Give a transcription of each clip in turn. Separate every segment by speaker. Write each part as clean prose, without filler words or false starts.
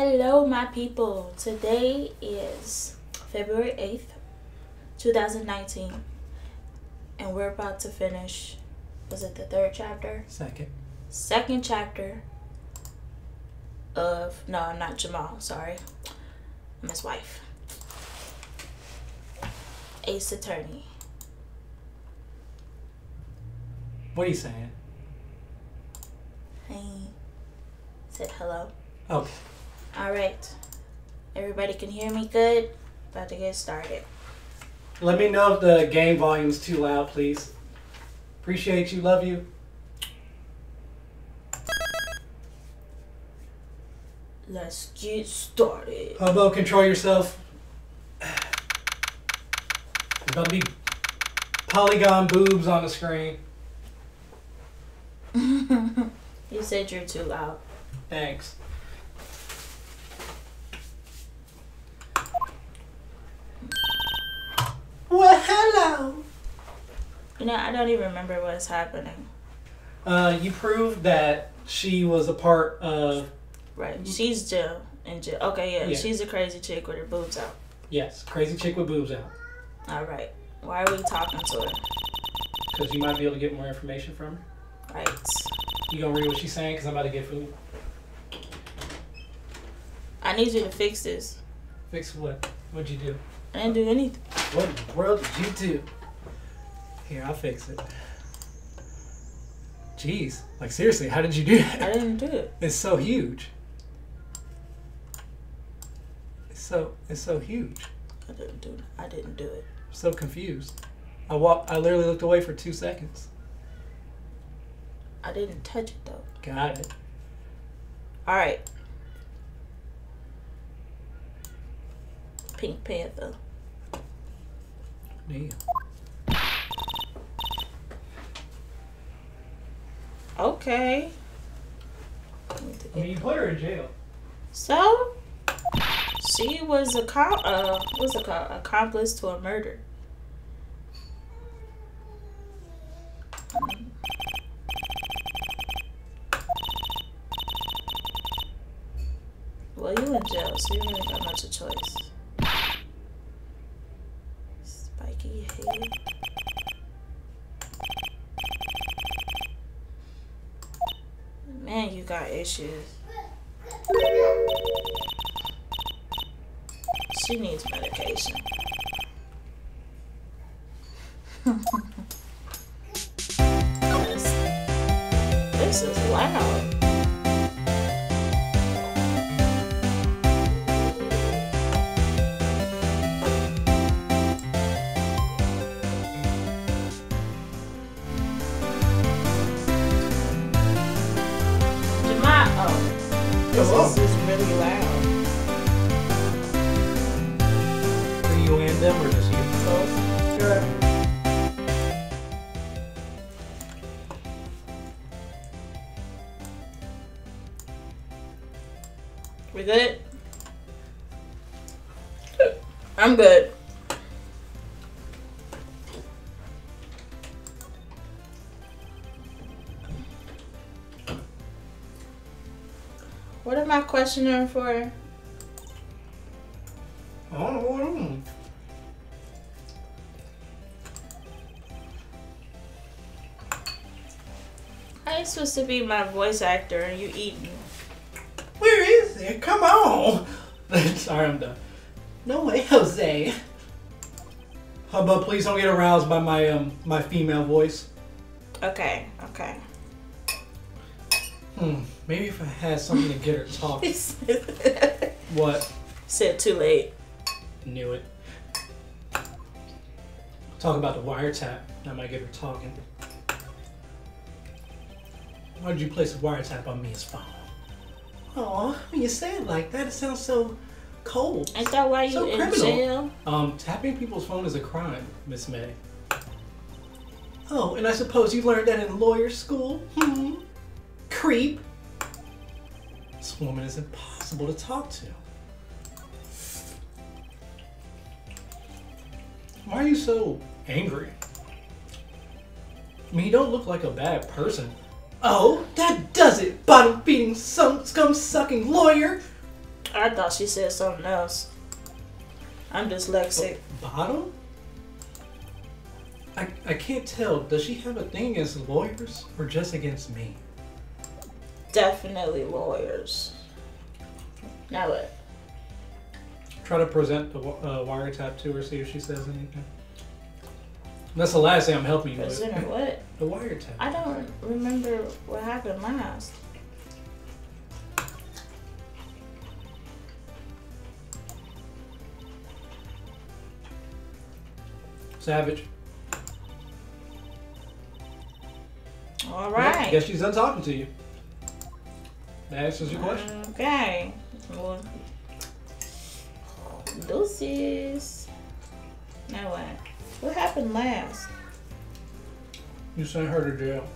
Speaker 1: Hello, my people. Today is February 8th, 2019, and we're about to finish, was it the third chapter? Second chapter of, no, I'm not Jamal, sorry. I'm his wife. Ace Attorney.
Speaker 2: What are you saying?
Speaker 1: Hey. Said hello.
Speaker 2: Okay.
Speaker 1: Alright. Everybody can hear me good? About to get started.
Speaker 2: Let me know if the game volume's too loud, please. Appreciate you. Love you.
Speaker 1: Let's get started.
Speaker 2: Hobo, control yourself. There's about to be polygon boobs on the screen.
Speaker 1: You said you're too loud.
Speaker 2: Thanks. Well, hello.
Speaker 1: You know, I don't even remember what's happening.
Speaker 2: You proved that she was a part of...
Speaker 1: Right. She's Jill. In jail. Okay, yeah. She's a crazy chick with her boobs out.
Speaker 2: Yes, crazy chick with boobs out.
Speaker 1: Alright. Why are we talking to her?
Speaker 2: Because you might be able to get more information from her.
Speaker 1: Right.
Speaker 2: You gonna read what she's saying? Because I'm about to get food.
Speaker 1: I need you to fix this.
Speaker 2: Fix what? What'd you do?
Speaker 1: I didn't do anything.
Speaker 2: What in the world did you do? Here, I'll fix it. Jeez. Like, seriously, how did you do that?
Speaker 1: I didn't do it.
Speaker 2: It's so huge. It's so huge.
Speaker 1: I didn't do it.
Speaker 2: I'm so confused. I literally looked away for 2 seconds.
Speaker 1: I didn't touch it though.
Speaker 2: Got it.
Speaker 1: Alright. Pink Panther.
Speaker 2: Damn.
Speaker 1: Okay.
Speaker 2: I mean, you put her in jail.
Speaker 1: So, she was accomplice to a murder. Well, you in jail, so you really got much of a choice. Spiky hair. Man, you got issues. She needs medication. This is loud. This is really loud.
Speaker 2: For you and them, or just you?
Speaker 1: Both. Sure. We good? I'm good. What am I questioning her for?
Speaker 2: I don't know what I'm doing.
Speaker 1: How you supposed to be my voice actor and you eating?
Speaker 2: Where is it? Come on. Sorry, I'm done. No way, Jose. Hubba, please don't get aroused by my female voice.
Speaker 1: Okay.
Speaker 2: Maybe if I had something to get her talking. What?
Speaker 1: Said too late.
Speaker 2: Knew it. Talk about the wiretap. That might get her talking. Why did you place a wiretap on Mia's phone? Aw, when you say it like that, it sounds so cold.
Speaker 1: Ain't that why you
Speaker 2: so
Speaker 1: in
Speaker 2: criminal.
Speaker 1: jail?
Speaker 2: Tapping people's phone is a crime, Miss May. Oh, and I suppose you learned that in lawyer school? Creep. This woman is impossible to talk to. Why are you so angry? I mean, you don't look like a bad person. Oh, that does it, bottom-feeding, scum-sucking lawyer!
Speaker 1: I thought she said something else. I'm dyslexic.
Speaker 2: Bottom? I can't tell. Does she have a thing against lawyers or just against me?
Speaker 1: Definitely lawyers. Now what?
Speaker 2: Try to present the wiretap to her, see if she says anything. That's the last thing I'm helping you
Speaker 1: Present
Speaker 2: with.
Speaker 1: her what?
Speaker 2: The wiretap.
Speaker 1: I don't remember what happened last.
Speaker 2: Savage.
Speaker 1: All right.
Speaker 2: Yeah, guess she's done talking to you. That answers your question.
Speaker 1: Okay. Well, deuces. Now what? What happened last?
Speaker 2: You sent her to jail.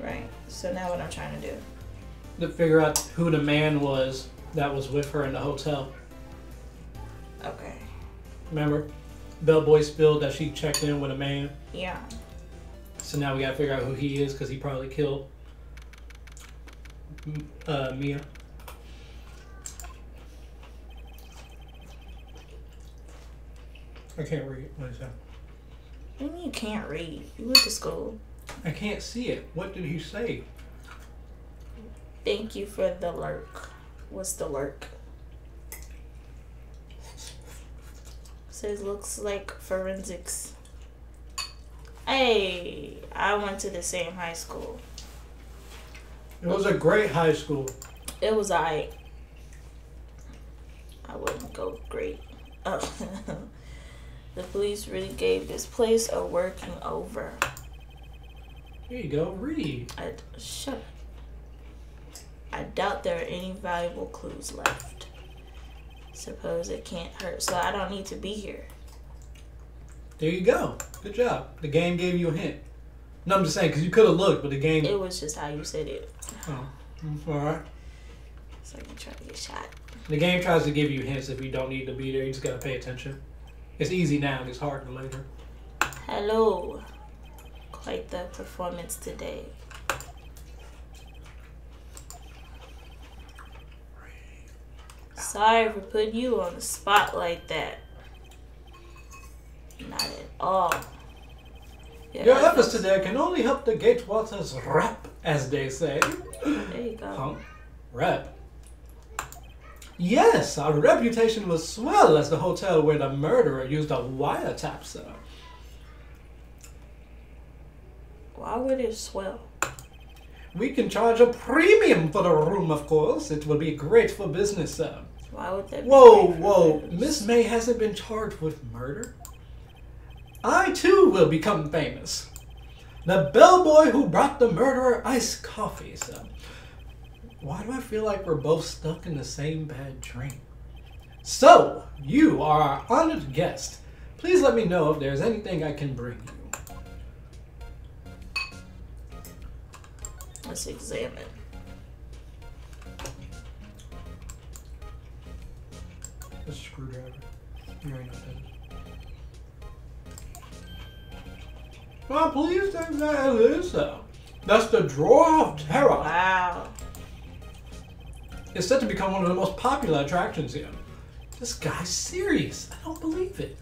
Speaker 1: Right. So now what I'm trying to do?
Speaker 2: To figure out who the man was that was with her in the hotel.
Speaker 1: Okay.
Speaker 2: Remember? Bellboy spilled that she checked in with a man.
Speaker 1: Yeah.
Speaker 2: So now we gotta figure out who he is because he probably killed Mia. I can't read. What is that?
Speaker 1: What do you mean you can't read? You went to school.
Speaker 2: I can't see it. What did he say?
Speaker 1: Thank you for the lurk. What's the lurk? Says looks like forensics. Hey, I went to the same high school.
Speaker 2: It was a great high school.
Speaker 1: It was I wouldn't go great. Oh. The police really gave this place a working over.
Speaker 2: Here you go. Read.
Speaker 1: Shut up. I doubt there are any valuable clues left. Suppose it can't hurt, so I don't need to be here.
Speaker 2: There you go. Good job. The game gave you a hint. No, I'm just saying, because you could have looked, but the game...
Speaker 1: It was just how you said it.
Speaker 2: Oh, alright.
Speaker 1: It's like you're trying to get shot.
Speaker 2: The game tries to give you hints if you don't need to be there. You just gotta pay attention. It's easy now, it's harder later.
Speaker 1: Hello. Quite the performance today. Sorry for putting you on the spot like that. Not at all.
Speaker 2: Your efforts today can only help the Gatewaters rep, as they say.
Speaker 1: There you go.
Speaker 2: Huh? Rep? Yes, our reputation will swell as the hotel where the murderer used a wiretap cell.
Speaker 1: Why would it swell?
Speaker 2: We can charge a premium for the room, of course. It will be great for business, sir.
Speaker 1: Why would that be?
Speaker 2: Whoa. Miss May hasn't been charged with murder. I, too, will become famous. The bellboy who brought the murderer iced coffee, sir. Why do I feel like we're both stuck in the same bad dream? So, you are our honored guest. Please let me know if there's anything I can bring you.
Speaker 1: Let's examine.
Speaker 2: A screwdriver. You ain't no business. Oh, please take that is though. That's the Drawer of Terror.
Speaker 1: Wow.
Speaker 2: It's set to become one of the most popular attractions here. This guy's serious. I don't believe it.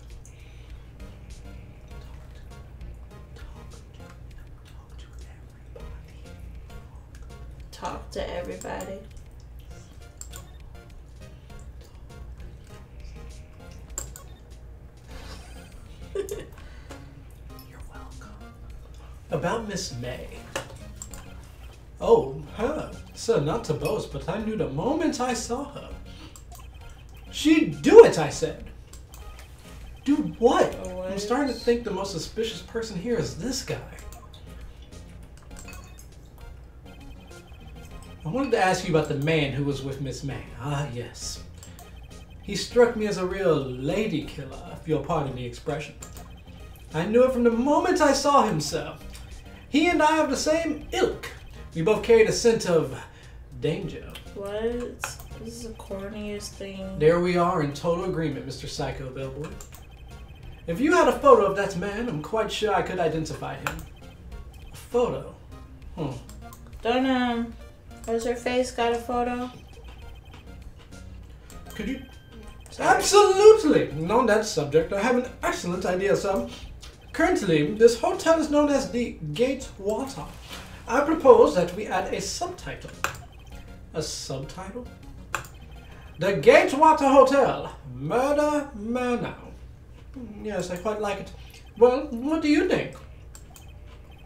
Speaker 1: Talk to everybody.
Speaker 2: You're welcome. About Miss May. Oh, her. Sir, not to boast, but I knew the moment I saw her. She'd do it, I said. Do what? I'm starting to think the most suspicious person here is this guy. I wanted to ask you about the man who was with Miss May. Ah, yes. He struck me as a real lady killer, if you'll pardon the expression. I knew it from the moment I saw him, sir. He and I have the same ilk. We both carried a scent of danger.
Speaker 1: What? This is the corniest thing.
Speaker 2: There we are in total agreement, Mr. Psycho Bellboy. If you had a photo of that man, I'm quite sure I could identify him. A photo?
Speaker 1: Don't, has her face got a photo?
Speaker 2: Could you?
Speaker 1: Sorry.
Speaker 2: Absolutely! On that subject, I have an excellent idea, sir. Currently, this hotel is known as the Gatewater. I propose that we add a subtitle. A subtitle? The Gatewater Hotel, Murder Manor. Yes, I quite like it. Well, what do you think?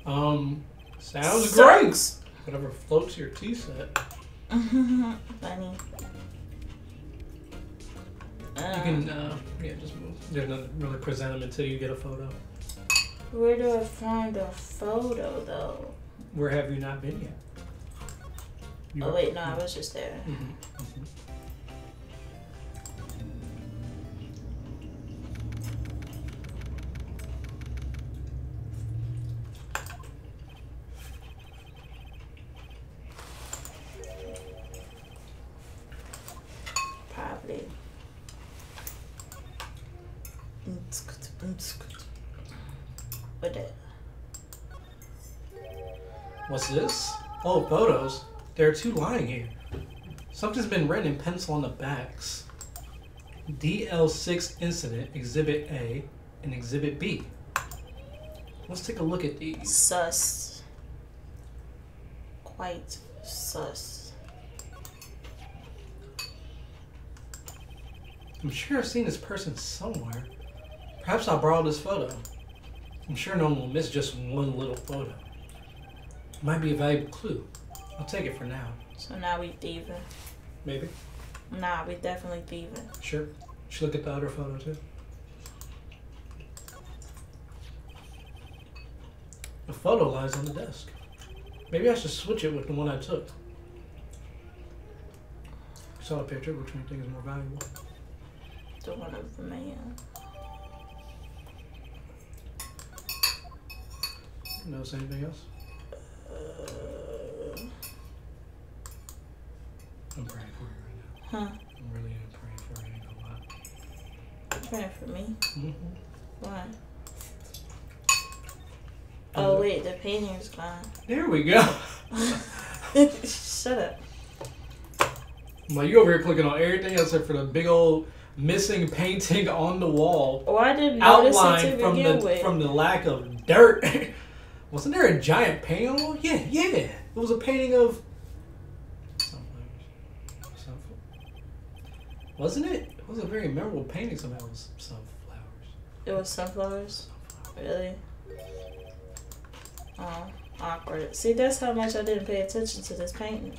Speaker 2: Sounds great. Whatever floats your tea set.
Speaker 1: Funny.
Speaker 2: You can, yeah, just move. There's nothing really present them until you get a photo.
Speaker 1: Where do I find a photo, though?
Speaker 2: Where have you not been yet?
Speaker 1: Oh, wait, no, I was just there. Probably. What that?
Speaker 2: What's this? Oh, photos. There are two lying here. Something's been written in pencil on the backs. DL6 incident, Exhibit A, and Exhibit B. Let's take a look at these.
Speaker 1: Sus. Quite sus.
Speaker 2: I'm sure I've seen this person somewhere. Perhaps I'll borrow this photo. I'm sure no one will miss just one little photo. It might be a valuable clue. I'll take it for now.
Speaker 1: So now we thieving.
Speaker 2: Maybe.
Speaker 1: Nah, we definitely thieving.
Speaker 2: Sure. Should look at the other photo too. The photo lies on the desk. Maybe I should switch it with the one I took. Saw a picture. Which one do you think is more valuable?
Speaker 1: The one of the man.
Speaker 2: Notice anything else? I'm praying for you right now.
Speaker 1: Huh?
Speaker 2: I'm really praying for you. You know what?
Speaker 1: You're praying for me?
Speaker 2: Mm-hmm.
Speaker 1: Why? Oh wait, the painting's gone.
Speaker 2: There we go.
Speaker 1: Shut up.
Speaker 2: Well, you over here clicking on everything except for the big old missing painting on the wall.
Speaker 1: Oh, I didn't notice it to begin with.
Speaker 2: From the lack of dirt. Wasn't there a giant painting on the wall? Yeah. It was a painting of sunflowers. Wasn't it? It was a very memorable painting. Somehow it was sunflowers.
Speaker 1: It was sunflowers? Really? Oh, awkward. See, that's how much I didn't pay attention to this painting.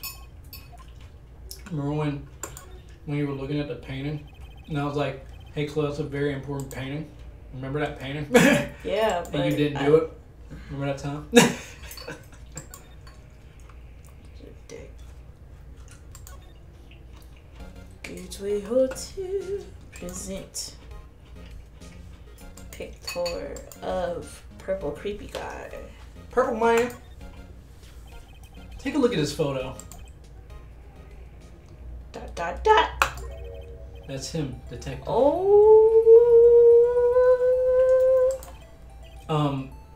Speaker 2: Remember when you were looking at the painting? And I was like, hey, Chloe, that's a very important painting. Remember that painting?
Speaker 1: Yeah, but...
Speaker 2: And you didn't do it? Remember that time?
Speaker 1: Dick. Gateway Hotel present picture of purple creepy guy.
Speaker 2: Purple man. Take a look at this photo. ... That's him, detective.
Speaker 1: Oh.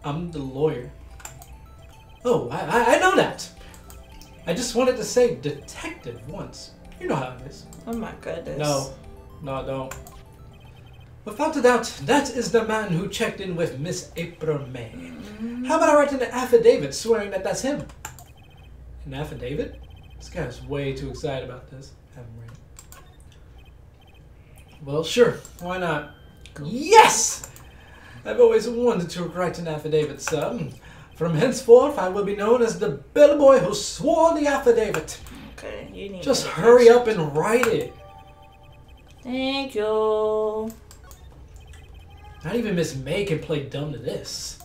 Speaker 2: I'm the lawyer. Oh, I know that. I just wanted to say detective once. You know how it is.
Speaker 1: Oh my goodness.
Speaker 2: No, I don't. Without a doubt, that is the man who checked in with Miss April May. How about I write an affidavit swearing that that's him? An affidavit? This guy's way too excited about this. Have him read it. Well, sure. Why not? Yes! I've always wanted to write an affidavit, sir. From henceforth, I will be known as the bellboy who swore the affidavit.
Speaker 1: Okay, you need
Speaker 2: just hurry up and write it.
Speaker 1: Thank you.
Speaker 2: Not even Miss May can play dumb to this.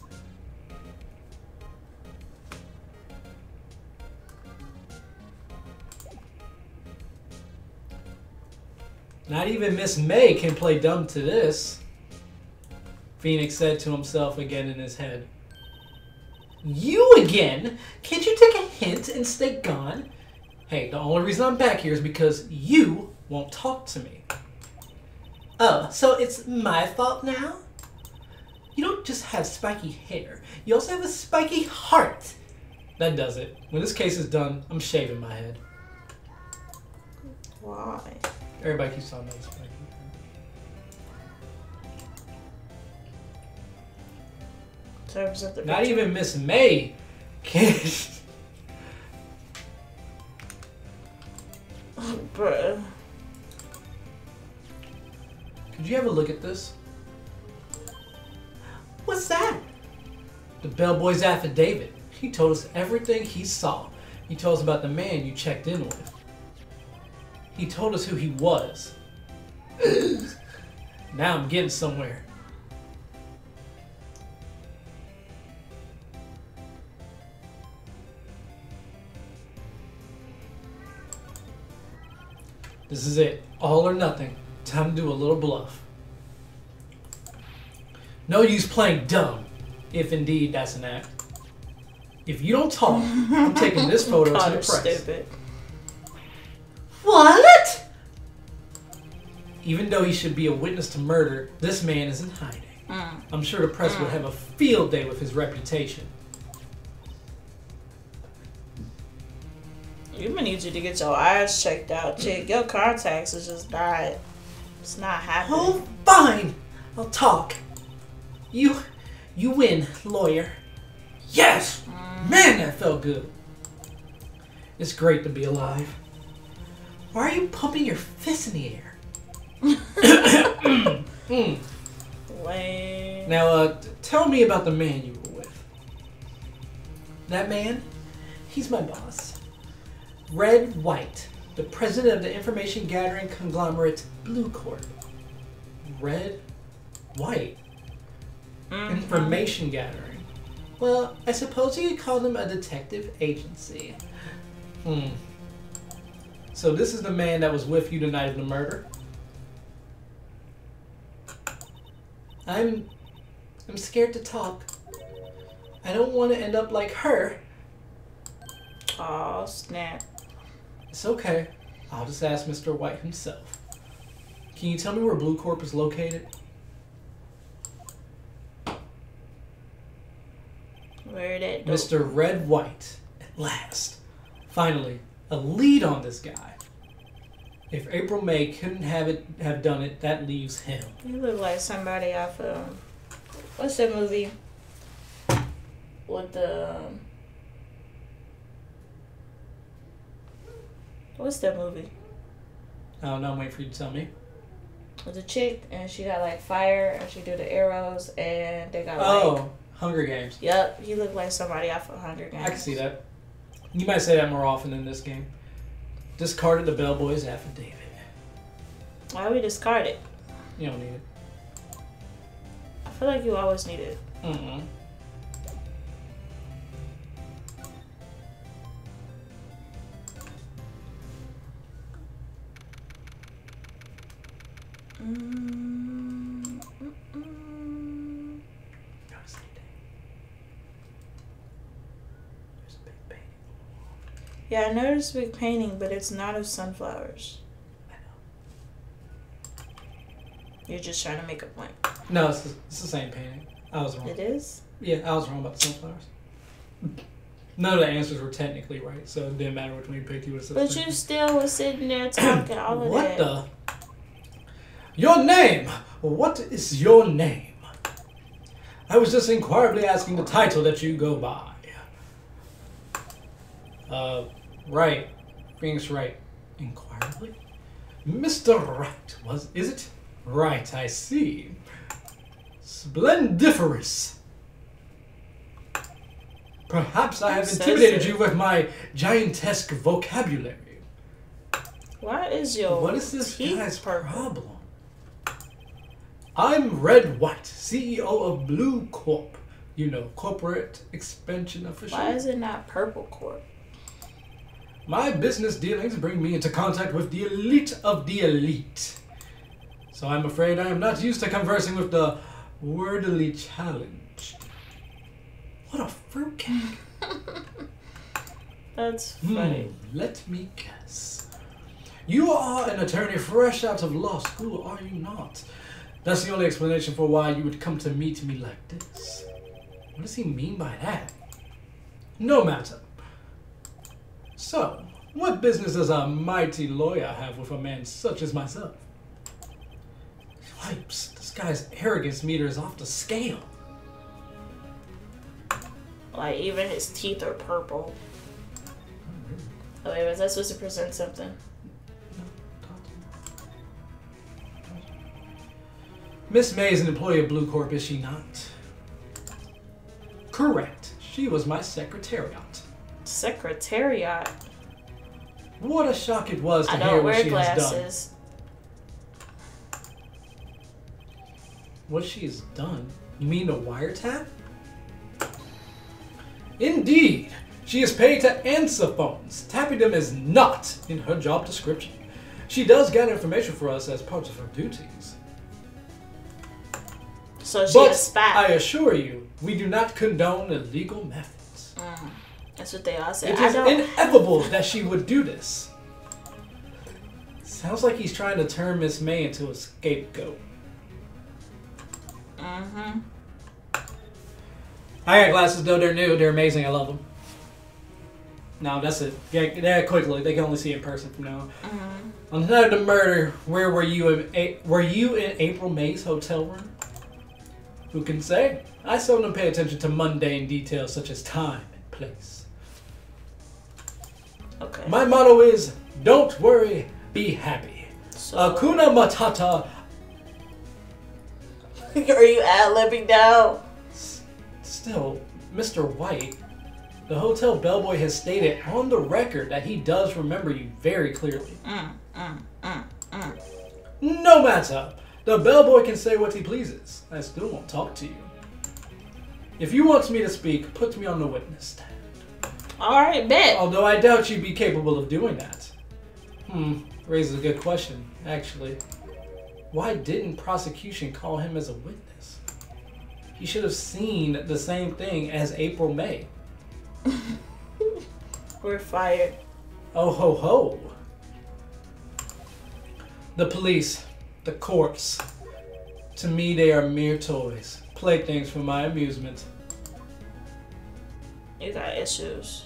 Speaker 2: Not even Miss May can play dumb to this. Phoenix said to himself again in his head. You again? Can't you take a hint and stay gone? Hey, the only reason I'm back here is because you won't talk to me. Oh, so it's my fault now? You don't just have spiky hair. You also have a spiky heart. That does it. When this case is done, I'm shaving my head.
Speaker 1: Why?
Speaker 2: Everybody keeps talking about Spike. Not even Miss May can't.
Speaker 1: Oh, bruh.
Speaker 2: Could you have a look at this? What's that? The bellboy's affidavit. He told us everything he saw. He told us about the man you checked in with. He told us who he was. Now I'm getting somewhere. This is it. All or nothing. Time to do a little bluff. No use playing dumb, if indeed that's an act. If you don't talk, I'm taking this photo to the press.
Speaker 1: Stupid.
Speaker 2: What? Even though he should be a witness to murder, this man is in hiding. I'm sure the press would have a field day with his reputation.
Speaker 1: I'm gonna need you to get your eyes checked out, chick. Your contacts is just not. It's not happening.
Speaker 2: Oh, fine. I'll talk. You win, lawyer. Yes! Man, that felt good. It's great to be alive. Why are you pumping your fist in the air?
Speaker 1: Lame.
Speaker 2: Now, tell me about the man you were with. That man? He's my boss. Red White, the president of the information gathering conglomerate Blue Corp. Red White? Information gathering. Well, I suppose you could call them a detective agency. So this is the man that was with you the night of the murder? I'm scared to talk. I don't want to end up like her.
Speaker 1: Oh, snap.
Speaker 2: It's okay. I'll just ask Mr. White himself. Can you tell me where Blue Corp is located?
Speaker 1: Where that
Speaker 2: Mr. Red White, at last. Finally, a lead on this guy. If April May couldn't have done it, that leaves him.
Speaker 1: You look like somebody off of what's that movie with the what's that movie?
Speaker 2: I don't know. I'm waiting for you to tell me.
Speaker 1: With a chick and she got like fire and she do the arrows and they got
Speaker 2: like Hunger Games.
Speaker 1: Yep, he looked like somebody off of Hunger Games.
Speaker 2: I can see that. You might say that more often in this game. Discarded the bellboy's affidavit.
Speaker 1: Why we discard it?
Speaker 2: You don't need it.
Speaker 1: I feel like you always need it. Yeah, I noticed a big painting, but it's not of sunflowers.
Speaker 2: I know.
Speaker 1: You're just trying to make a point.
Speaker 2: No, it's the same painting. I was wrong.
Speaker 1: It is?
Speaker 2: Yeah, I was wrong about the sunflowers. None of the answers were technically right, so it didn't matter which one you picked.
Speaker 1: But you still was sitting there talking all of
Speaker 2: what
Speaker 1: that.
Speaker 2: What the? Your name! What is your name? I was just inquirably asking the title that you go by. Right. Phoenix Wright. Inquirably? Mr. Wright, is it? Right, I see. Splendiferous. Perhaps I have intimidated you with my giantesque vocabulary.
Speaker 1: What is this
Speaker 2: guy's problem? I'm Red White, CEO of Blue Corp. You know, corporate expansion official.
Speaker 1: Why is it not Purple Corp?
Speaker 2: My business dealings bring me into contact with the elite of the elite. So I'm afraid I am not used to conversing with the wordily challenged. What a fruitcake.
Speaker 1: That's funny.
Speaker 2: Let me guess. You are an attorney fresh out of law school, are you not? That's the only explanation for why you would come to meet me like this. What does he mean by that? No matter. So, What business does a mighty lawyer have with a man such as myself? Yipes, this guy's arrogance meter is off the scale.
Speaker 1: Like, even his teeth are purple. Oh, wait, was I supposed to present something?
Speaker 2: Miss May is an employee of Blue Corp, is she not? Correct. She was my secretariat.
Speaker 1: Secretariat?
Speaker 2: What a shock it was to
Speaker 1: I
Speaker 2: hear
Speaker 1: don't
Speaker 2: what
Speaker 1: wear
Speaker 2: she
Speaker 1: glasses.
Speaker 2: has done. What she has done? You mean a wiretap? Indeed. She is paid to answer phones. Tapping them is not in her job description. She does gather information for us as part of her duties.
Speaker 1: So she's
Speaker 2: But
Speaker 1: a spy.
Speaker 2: I assure you, we do not condone illegal methods.
Speaker 1: That's what they all say.
Speaker 2: It is inevitable that she would do this. Sounds like he's trying to turn Miss May into a scapegoat.
Speaker 1: Mm-hmm.
Speaker 2: I got glasses though, they're new, they're amazing, I love them. No, that's it. Yeah, quickly, they can only see in person from now on.
Speaker 1: Mm-hmm.
Speaker 2: On the night of the murder, where were you in April May's hotel room? Who can say? I seldom pay attention to mundane details such as time and place.
Speaker 1: Okay.
Speaker 2: My motto is, don't worry, be happy.
Speaker 1: So,
Speaker 2: Hakuna Matata.
Speaker 1: are you ad-libbing now?
Speaker 2: Still, Mr. White, the hotel bellboy has stated on the record that he does remember you very clearly. No matter. The bellboy can say what he pleases. I still won't talk to you. If you want me to speak, put me on the witness stand.
Speaker 1: Alright, bet.
Speaker 2: Although I doubt you'd be capable of doing that. Raises a good question, actually. Why didn't prosecution call him as a witness? He should have seen the same thing as April May.
Speaker 1: We're fired.
Speaker 2: Oh ho ho. The police, the courts. To me they are mere toys. Playthings for my amusement.
Speaker 1: You got issues.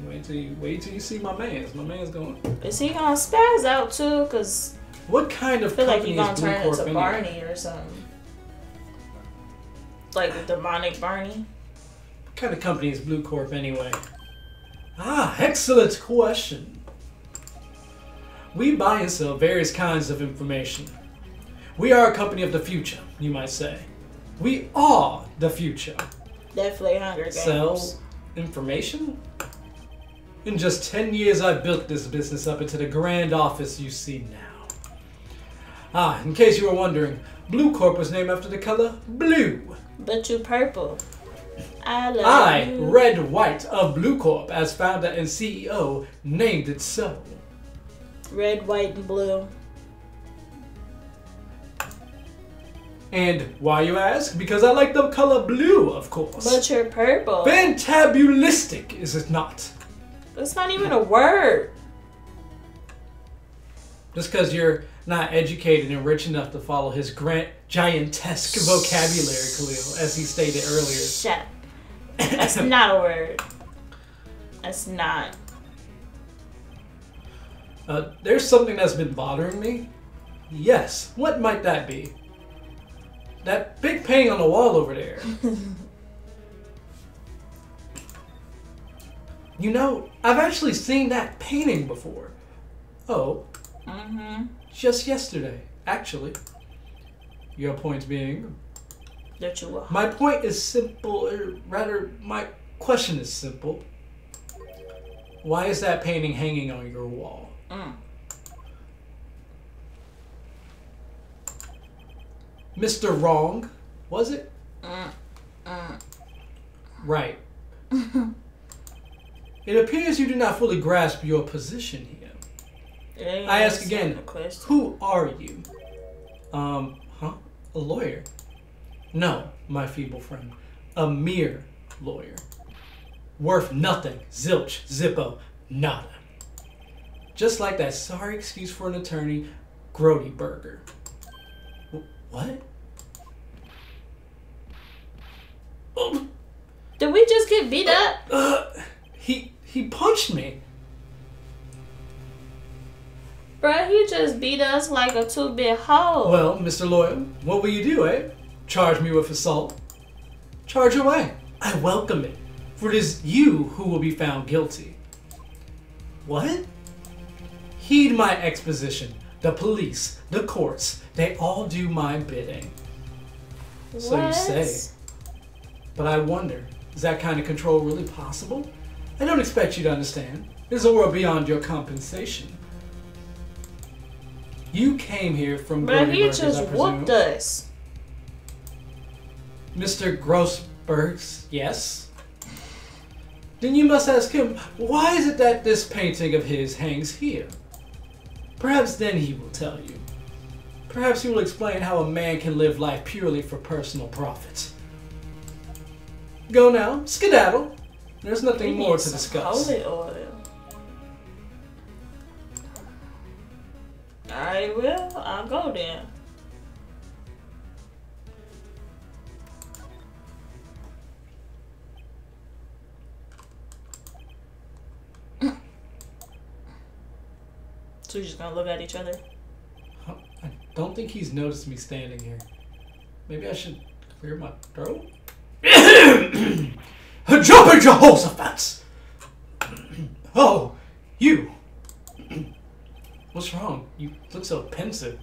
Speaker 2: Wait till you see my man's. My man's going.
Speaker 1: Is he gonna spaz out too? Cause
Speaker 2: What kind of
Speaker 1: I feel like
Speaker 2: company
Speaker 1: he's gonna
Speaker 2: is Blue
Speaker 1: turn
Speaker 2: Corp
Speaker 1: into
Speaker 2: anyway?
Speaker 1: Barney or something. Like the demonic Barney.
Speaker 2: What kind of company is Blue Corp anyway? Ah, excellent question. We buy and sell various kinds of information. We are a company of the future, you might say. We are the future.
Speaker 1: Definitely Hunger Games.
Speaker 2: Sell information? In just 10 years, I built this business up into the grand office you see now. Ah, in case you were wondering, Blue Corp was named after the color blue.
Speaker 1: But you purple. I,
Speaker 2: Red White of Blue Corp, as founder and CEO, named it so.
Speaker 1: Red, white, and blue.
Speaker 2: And why, you ask? Because I like the color blue, of course.
Speaker 1: But you're purple.
Speaker 2: Fantabulistic, is it not?
Speaker 1: That's not even a word.
Speaker 2: Just because you're not educated and rich enough to follow his giantesque vocabulary, Khalil, as he stated earlier.
Speaker 1: Shut. That's not a word. That's not.
Speaker 2: There's something that's been bothering me. Yes, what might that be? That big painting on the wall over there. You know, I've actually seen that painting before. Oh. Just yesterday, actually. Your point being?
Speaker 1: That you will.
Speaker 2: My point is simple, or rather, my question is simple. Why is that painting hanging on your wall? Mr. Wrong, was it? Right. It appears you do not fully grasp your position here. I ask again, who are you? A lawyer? No, my feeble friend. A mere lawyer. Worth nothing. Zilch. Zippo. Nada. Just like that sorry excuse for an attorney, Grody Burger. What?
Speaker 1: Did we just get beat up?
Speaker 2: He punched me.
Speaker 1: Bruh, he just beat us like a 2-bit hoe.
Speaker 2: Well, Mr. Lawyer, what will you do, eh? Charge me with assault? Charge away. I welcome it, for it is you who will be found guilty. What? Heed my exposition. The police, the courts, they all do my bidding.
Speaker 1: What?
Speaker 2: So you say. But I wonder, is that kind of control really possible? I don't expect you to understand. There's a world beyond your compensation. You came here from
Speaker 1: But he
Speaker 2: Burgers,
Speaker 1: just
Speaker 2: I presume.
Speaker 1: whooped us.
Speaker 2: Mr. Grossberg's, yes? Then you must ask him, why is it that this painting of his hangs here? Perhaps then he will tell you. Perhaps he will explain how a man can live life purely for personal profit. Go now, skedaddle. There's nothing more to discuss.
Speaker 1: Holy oil. Alright, well, I'll go then. So we're just gonna look at each other?
Speaker 2: I don't think he's noticed me standing here. Maybe I should clear my throat? Jump Jehoshaphat! Oh, you! What's wrong? You look so pensive,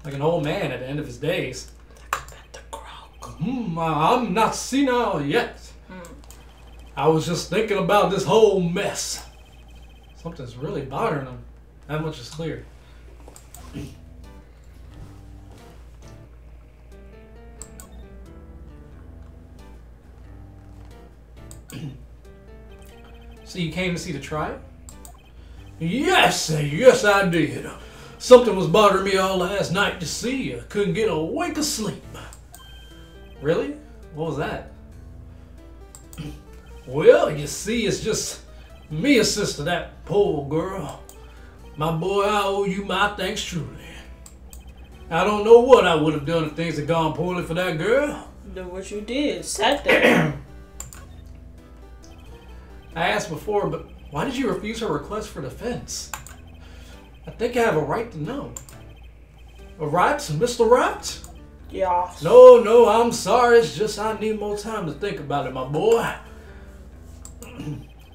Speaker 2: like an old man at the end of his days. I'm not senile yet. I was just thinking about this whole mess. Something's really bothering him. That much is clear. So you came to see the trial? Yes, yes I did. Something was bothering me all last night to see. I couldn't get a wink of sleep. Really? What was that? Well, you see, it's just me, sister, that poor girl. My boy, I owe you my thanks truly. I don't know what I would have done if things had gone poorly for that girl.
Speaker 1: Do what you did. Sat there.
Speaker 2: I asked before, but why did you refuse her request for defense? I think I have a right to know. A right, Mr. Right?
Speaker 1: Yeah.
Speaker 2: No, I'm sorry. It's just I need more time to think about it, my boy.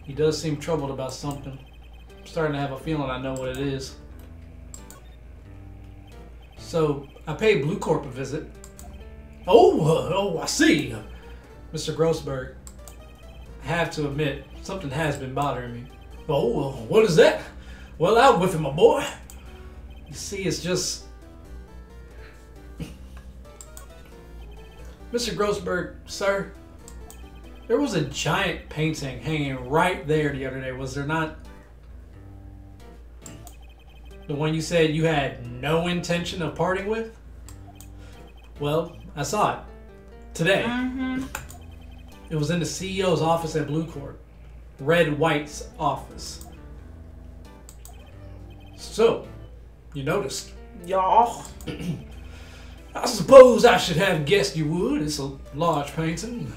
Speaker 2: He does seem troubled about something. I'm starting to have a feeling I know what it is. So, I paid Blue Corp a visit. Oh, I see. Mr. Grossberg, I have to admit, something has been bothering me. Oh, what is that? Well, out with it, my boy. You see, it's just... Mr. Grossberg, sir, there was a giant painting hanging right there the other day, was there not? The one you said you had no intention of parting with? Well, I saw it. Today. It was in the CEO's office at Blue Corp. Red White's office. So, you noticed.
Speaker 1: Yeah.
Speaker 2: I suppose I should have guessed you would. It's a large painting.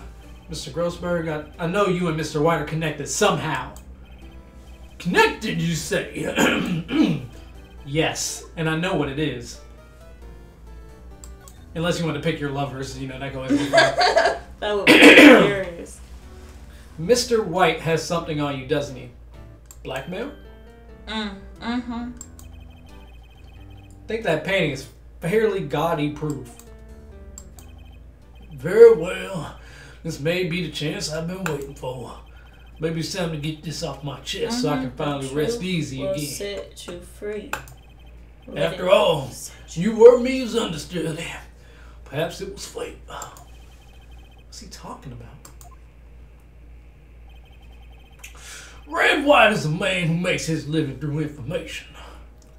Speaker 2: Mr. Grossberg, I know you and Mr. White are connected somehow. Connected, you say? Yes, and I know what it is. Unless you want to pick your lovers, you know, that goes in
Speaker 1: That would be hilarious.
Speaker 2: Mr. White has something on you, doesn't he? Blackmail? I think that painting is fairly gaudy proof. Very well. This may be the chance I've been waiting for. Maybe it's time to get this off my chest so I can finally rest easy again.
Speaker 1: Set you free.
Speaker 2: After all, you were misunderstood. Perhaps it was fate. What's he talking about? Red White is a man who makes his living through information.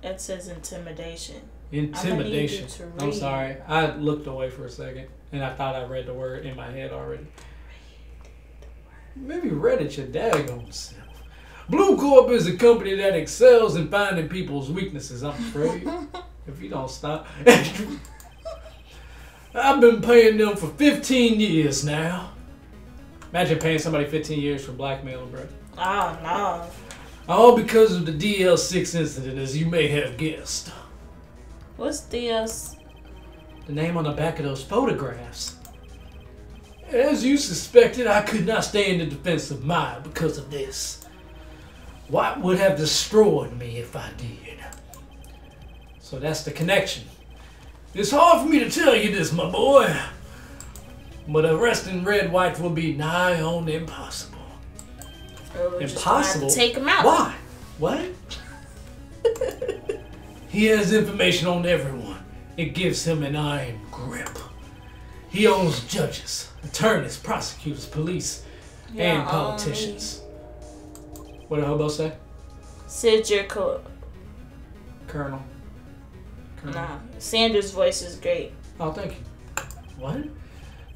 Speaker 1: It says intimidation.
Speaker 2: Intimidation. I'm sorry. I looked away for a second and I thought I read the word in my head already. Maybe read it your daggone self. Blue Corp is a company that excels in finding people's weaknesses, I'm afraid. If you don't stop. I've been paying them for 15 years now. Imagine paying somebody 15 years for blackmailing, bro.
Speaker 1: Oh, no.
Speaker 2: All because of the DL6 incident, as you may have guessed.
Speaker 1: What's DL6?
Speaker 2: The name on the back of those photographs. As you suspected, I could not stand in defense of Maya because of this. White would have destroyed me if I did. So that's the connection. It's hard for me to tell you this, my boy, but arresting Red White will be nigh on impossible. Impossible?
Speaker 1: Just take him out.
Speaker 2: Why? What? He has information on everyone. It gives him an iron grip. He owns judges, attorneys, prosecutors, police, and politicians. What did Hobo say?
Speaker 1: Sid, you're
Speaker 2: Colonel.
Speaker 1: Nah, Sanders' voice is great.
Speaker 2: Oh, thank you. What?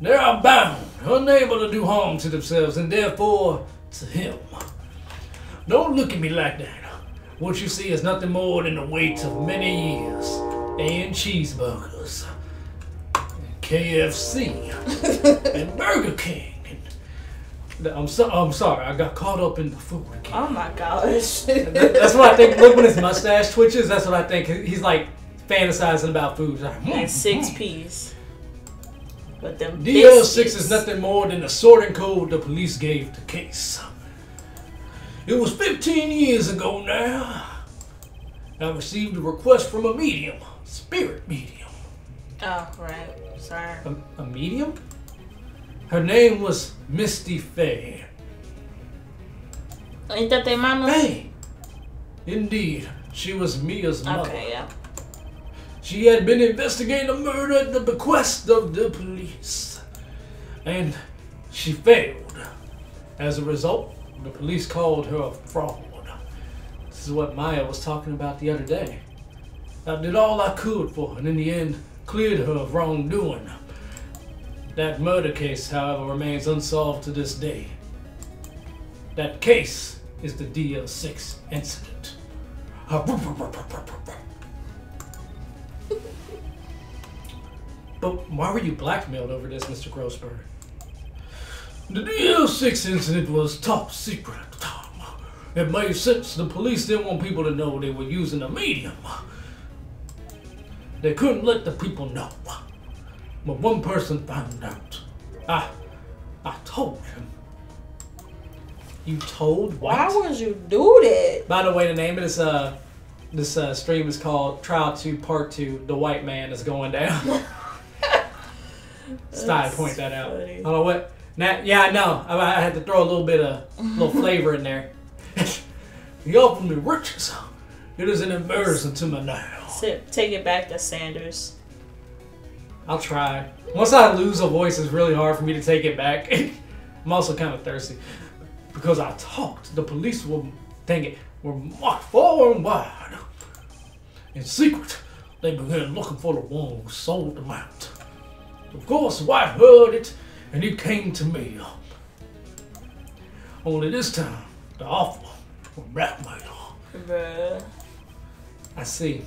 Speaker 2: They are bound, unable to do harm to themselves, and therefore to him. Don't look at me like that. What you see is nothing more than the weight of many years and cheeseburgers, and KFC, and Burger King. I'm sorry, I got caught up in the food again.
Speaker 1: Oh my gosh.
Speaker 2: That's what I think. Look, when his mustache twitches, that's what I think. He's like fantasizing about food. Like,
Speaker 1: and 6 P's. But them
Speaker 2: DL6 is nothing more than a sorting code the police gave the case. It was 15 years ago now. I received a request from a medium, spirit medium.
Speaker 1: Oh, right. Sorry.
Speaker 2: A medium? Her name was Misty Faye.
Speaker 1: Ain't that their mama?
Speaker 2: Faye. Indeed, she was Mia's mother.
Speaker 1: Okay, yeah.
Speaker 2: She had been investigating a murder at the bequest of the police. And she failed. As a result, the police called her a fraud. This is what Maya was talking about the other day. I did all I could for her, and in the end, cleared her of wrongdoing. That murder case, however, remains unsolved to this day. That case is the DL6 incident. But why were you blackmailed over this, Mr. Grossberg? The DL6 incident was top secret at the time. It made sense. The police didn't want people to know they were using a medium. They couldn't let the people know. But one person found out. I told him. You told what?
Speaker 1: Why would you do that?
Speaker 2: By the way, the name of this stream is called Trial 2 Part 2. The White Man is going down. Style point that out.
Speaker 1: Funny.
Speaker 2: I don't know what. Now, yeah, I know. I had to throw a little bit of flavor in there. He offered me riches. It is an embarrassment to me now.
Speaker 1: Take it back to Sanders.
Speaker 2: I'll try. Once I lose a voice, it's really hard for me to take it back. I'm also kind of thirsty. Because I talked, the police were marked far and wide. In secret, they began looking for the one who sold them out. Of course, White heard it, and he came to me. Only this time, the offer was blackmail.
Speaker 1: Bruh.
Speaker 2: I see.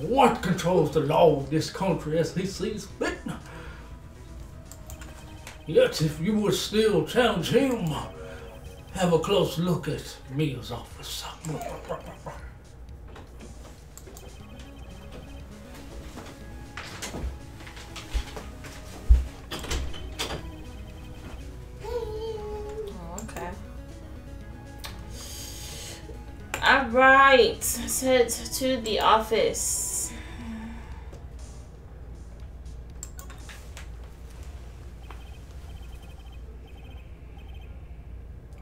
Speaker 2: What controls the law of this country as he sees fit? Yet, if you would still challenge him, have a close look at Mia's office.
Speaker 1: Alright, let's head to the office.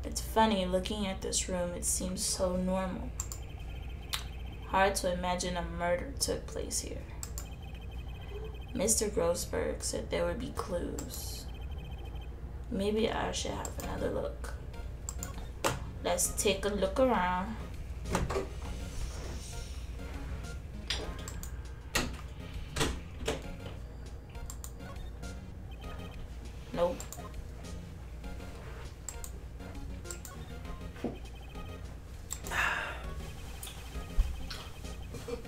Speaker 1: It's funny, looking at this room, it seems so normal. Hard to imagine a murder took place here. Mr. Grossberg said there would be clues. Maybe I should have another look. Let's take a look around. Nope.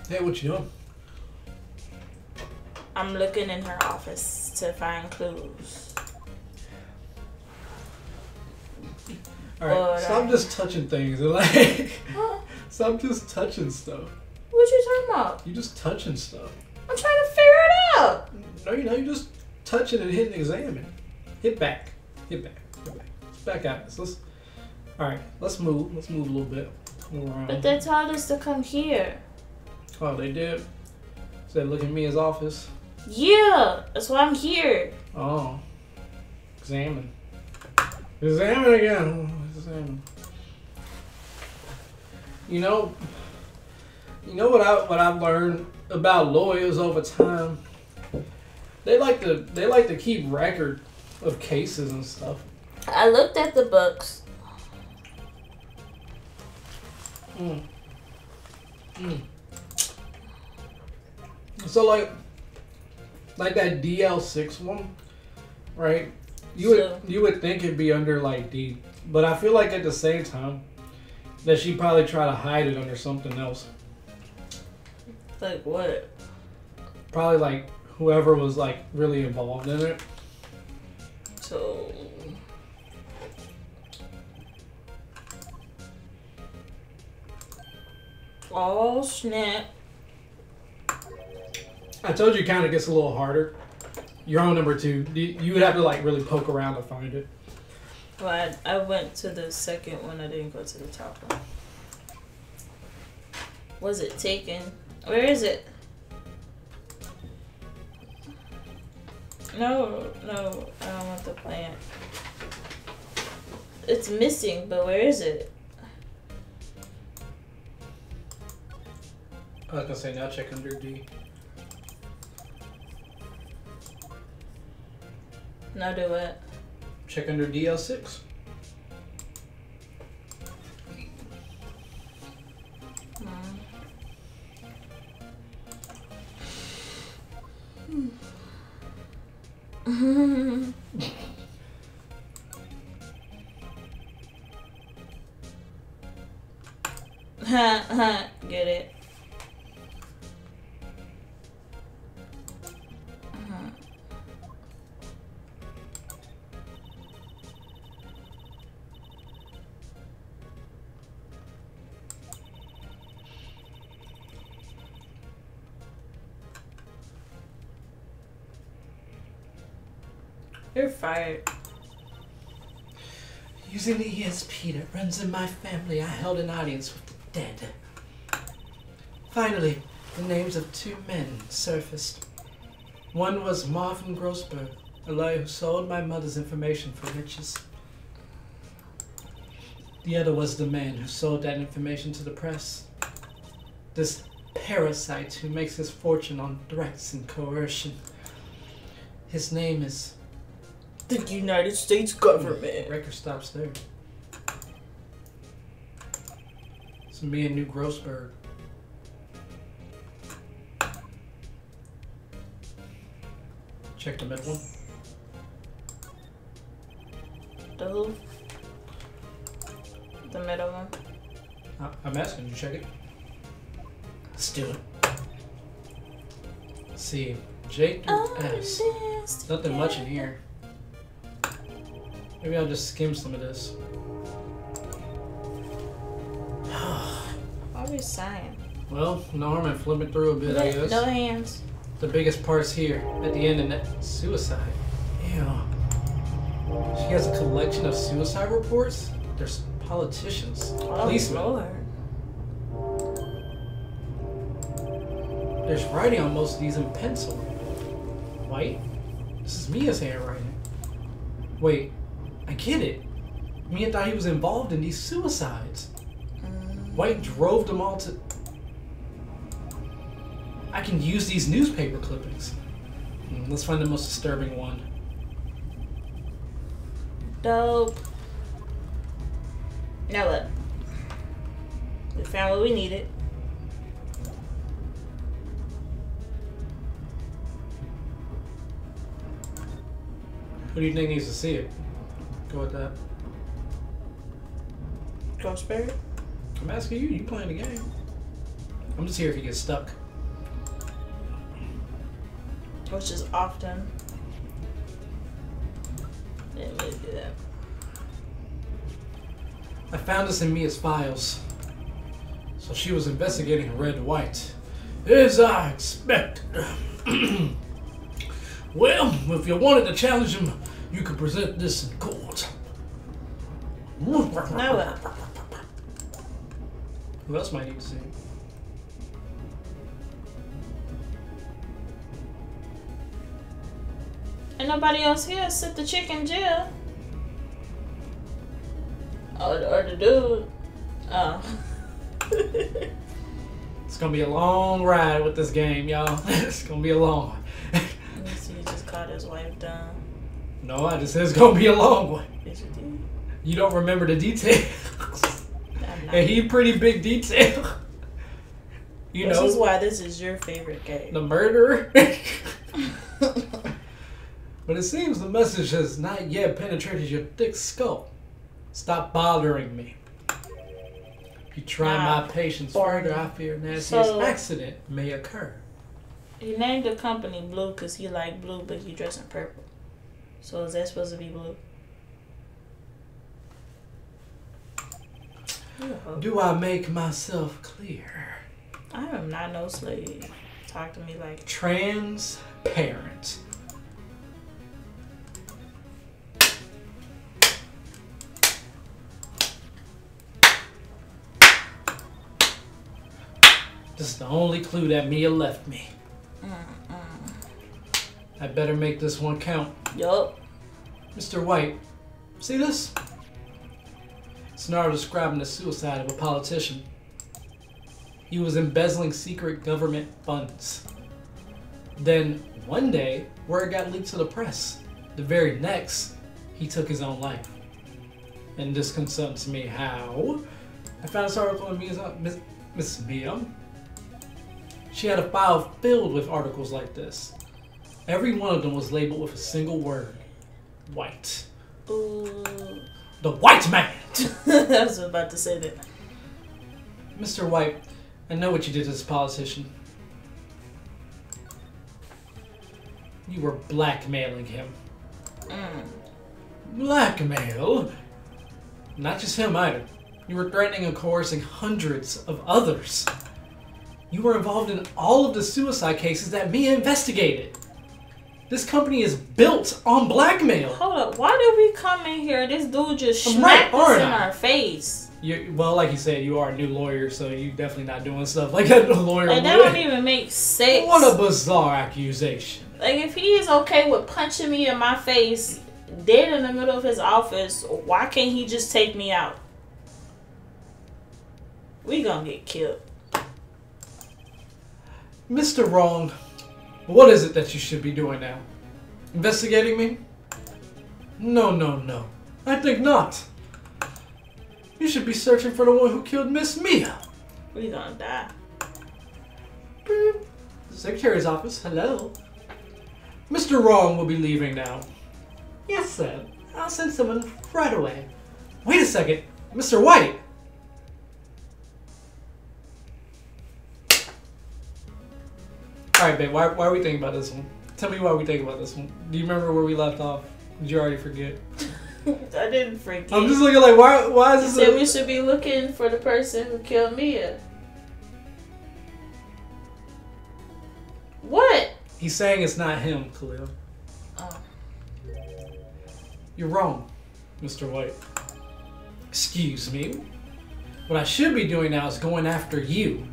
Speaker 2: Hey, what you doing?
Speaker 1: I'm looking in her office to find clues.
Speaker 2: Alright, stop just touching things. Like, stop just touching stuff.
Speaker 1: What you talking about?
Speaker 2: You just touching stuff.
Speaker 1: I'm trying to figure it out.
Speaker 2: No, you know, you just touching and hitting examine. Hit back. Hit back. Hit back. Let's back at this. Alright, let's move. Let's move a little bit. Move around.
Speaker 1: But they told us to come here.
Speaker 2: Oh, they did? Said look at me as office.
Speaker 1: Yeah, that's why I'm here.
Speaker 2: Oh. Examine. Examine again. Examine. You know what I've learned about lawyers over time? They like to keep record of cases and stuff.
Speaker 1: I looked at the books.
Speaker 2: So like that DL6 one, right? You would think it'd be under like D, but I feel like at the same time that she'd probably try to hide it under something else.
Speaker 1: Like what?
Speaker 2: Probably like whoever was like really involved in it.
Speaker 1: So oh snap.
Speaker 2: I told you it kind of gets a little harder. You're on number 2. You would have to like really poke around to find it.
Speaker 1: Well, I went to the second one. I didn't go to the top one. Was it taken? Where is it? No, I don't want the plant. It's missing, but where is it?
Speaker 2: I was gonna say now check under D.
Speaker 1: Now do what?
Speaker 2: Check under DL6.
Speaker 1: Get it. You're fired.
Speaker 2: Using the ESP that runs in my family, I held an audience with the dead. Finally, the names of 2 men surfaced. One was Marvin Grossberg, a lawyer who sold my mother's information for riches. The other was the man who sold that information to the press. This parasite who makes his fortune on threats and coercion. His name is
Speaker 1: the United States government.
Speaker 2: Record stops there. It's me and New Grossberg. Check the mid one.
Speaker 1: The who? The middle one.
Speaker 2: I'm asking you, check it. Let's do it. Let's see, J through S. Nothing much in here. Maybe I'll just skim some of this.
Speaker 1: Why are we sighing?
Speaker 2: Well, no harm in flipping through a bit, I guess.
Speaker 1: No hands.
Speaker 2: The biggest part's here, at the end, in that suicide. Ew. She has a collection of suicide reports? There's politicians, policemen.
Speaker 1: Lord.
Speaker 2: There's writing on most of these in pencil. White? This is Mia's handwriting. Wait, I get it. Mia thought he was involved in these suicides. White drove them all to... I can use these newspaper clippings. Let's find the most disturbing one.
Speaker 1: Dope. Now what? We found what we needed.
Speaker 2: Who do you think needs to see it? Go with that.
Speaker 1: Grossberg?
Speaker 2: I'm asking you. You playing the game. I'm just here if you get stuck.
Speaker 1: Which is often. Didn't really do that.
Speaker 2: I found this in Mia's files. So she was investigating Red White. As I expected. Well, if you wanted to challenge him, you could present this in court.
Speaker 1: No.
Speaker 2: Who else might need to see?
Speaker 1: Ain't nobody else here except the chick in jail. Or the dude. Oh.
Speaker 2: It's gonna be a long ride with this game, y'all. It's gonna be a long one.
Speaker 1: Let me see, you just caught his wife down.
Speaker 2: No, I just said it's gonna be a long one.
Speaker 1: Yes, you did.
Speaker 2: You don't remember the details. And he pretty big detail. You know.
Speaker 1: This is why this is your favorite game.
Speaker 2: The murderer. But it seems the message has not yet penetrated your thick skull. Stop bothering me. If you try my patience further, I fear a nastiest accident may occur.
Speaker 1: He named the company Blue because he liked blue, but he dressed in purple. So is that supposed to be blue?
Speaker 2: Do I make myself clear?
Speaker 1: I am not no slave. Talk to me like
Speaker 2: transparent. This is the only clue that Mia left me. I better make this one count.
Speaker 1: Yup.
Speaker 2: Mr. White, see this? It's now describing the suicide of a politician. He was embezzling secret government funds. Then, one day, word got leaked to the press. The very next, he took his own life. And this concerns me how? I found this article in Miss Mia. She had a file filled with articles like this. Every one of them was labeled with a single word. White.
Speaker 1: Ooh.
Speaker 2: The white man!
Speaker 1: I was about to say that.
Speaker 2: Mr. White, I know what you did to this politician. You were blackmailing him. Blackmail? Not just him either. You were threatening and coercing hundreds of others. You were involved in all of the suicide cases that Mia investigated. This company is built on blackmail.
Speaker 1: Hold up, why did we come in here? This dude just smacked us in our face.
Speaker 2: Well, like you said, you are a new lawyer, so you definitely not doing stuff like that. Lawyer.
Speaker 1: Like, that don't even make sense.
Speaker 2: What a bizarre accusation.
Speaker 1: Like, if he is okay with punching me in my face, dead in the middle of his office, why can't he just take me out? We gonna get killed.
Speaker 2: Mr. Wrong, what is it that you should be doing now? Investigating me? No, no, no. I think not. You should be searching for the one who killed Miss Mia.
Speaker 1: We gonna die.
Speaker 2: Beep. Secretary's office, hello. Mr. Wrong will be leaving now. Yes, sir. I'll send someone right away. Wait a second. Mr. White! Alright, babe, why are we thinking about this one? Tell me why we think about this one. Do you remember where we left off? Did you already forget?
Speaker 1: I didn't forget.
Speaker 2: I'm just looking like, why is this?
Speaker 1: You said we should be looking for the person who killed Mia. What?
Speaker 2: He's saying it's not him, Khalil.
Speaker 1: Oh.
Speaker 2: You're wrong, Mr. White. Excuse me. What I should be doing now is going after you.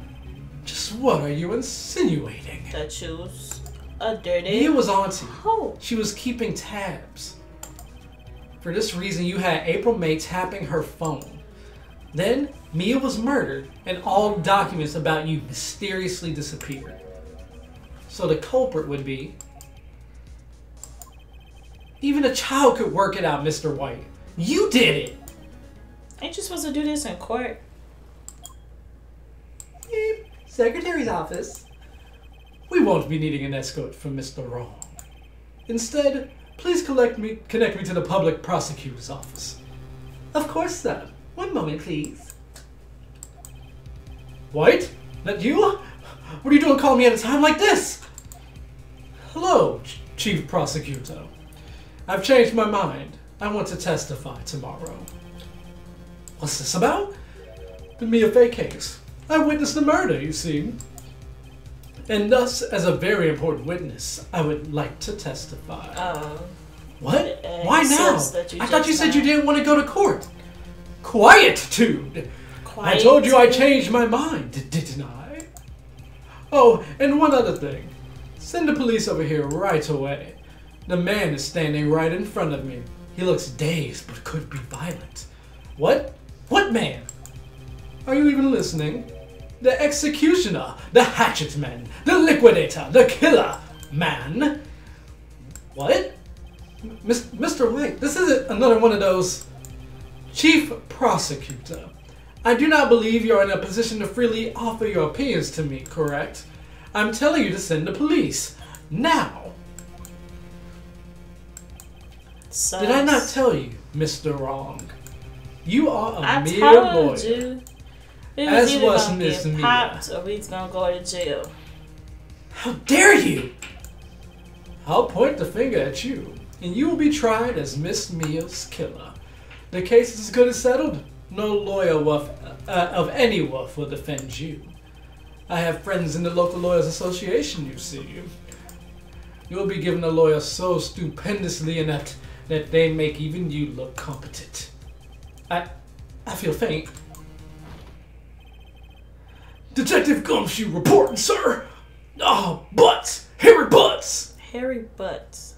Speaker 2: Just what are you insinuating?
Speaker 1: That you was a dirty...
Speaker 2: Mia was auntie.
Speaker 1: Oh.
Speaker 2: She was keeping tabs. For this reason, you had April May tapping her phone. Then, Mia was murdered, and all documents about you mysteriously disappeared. So the culprit would be... Even a child could work it out, Mr. White. You did it!
Speaker 1: Ain't you supposed to do this in court?
Speaker 2: Beep. Secretary's office. We won't be needing an escort from Mr. Wrong. Instead, please connect me to the public prosecutor's office. Of course, sir. One moment, please. White? That you? What are you doing calling me at a time like this? Hello, Chief Prosecutor. I've changed my mind. I want to testify tomorrow. What's this about? The Mia Fey case. I witnessed the murder, you see. And thus, as a very important witness, I would like to testify. What? Why now? I thought you said you didn't want to go to court. Quietude! I told you I changed my mind, didn't I? Oh, and one other thing. Send the police over here right away. The man is standing right in front of me. He looks dazed, but could be violent. What? What man? Are you even listening? The executioner, the hatchet man, the liquidator, the killer man. What? Mr. White, this isn't another one of those... Chief Prosecutor, I do not believe you're in a position to freely offer your opinions to me, correct? I'm telling you to send the police. Now. Did I not tell you, Mr. Wrong? You are a mere lawyer. As was Miss Mia.
Speaker 1: Or he's gonna go to jail.
Speaker 2: How dare you! I'll point the finger at you, and you will be tried as Miss Mia's killer. The case is as good as settled. No lawyer of any worth will defend you. I have friends in the local lawyers association, you see. You will be given a lawyer so stupendously inept that they make even you look competent. I feel faint. Detective Gumshoe reporting, sir. Oh, Butts! Harry Butts!
Speaker 1: Harry Butts.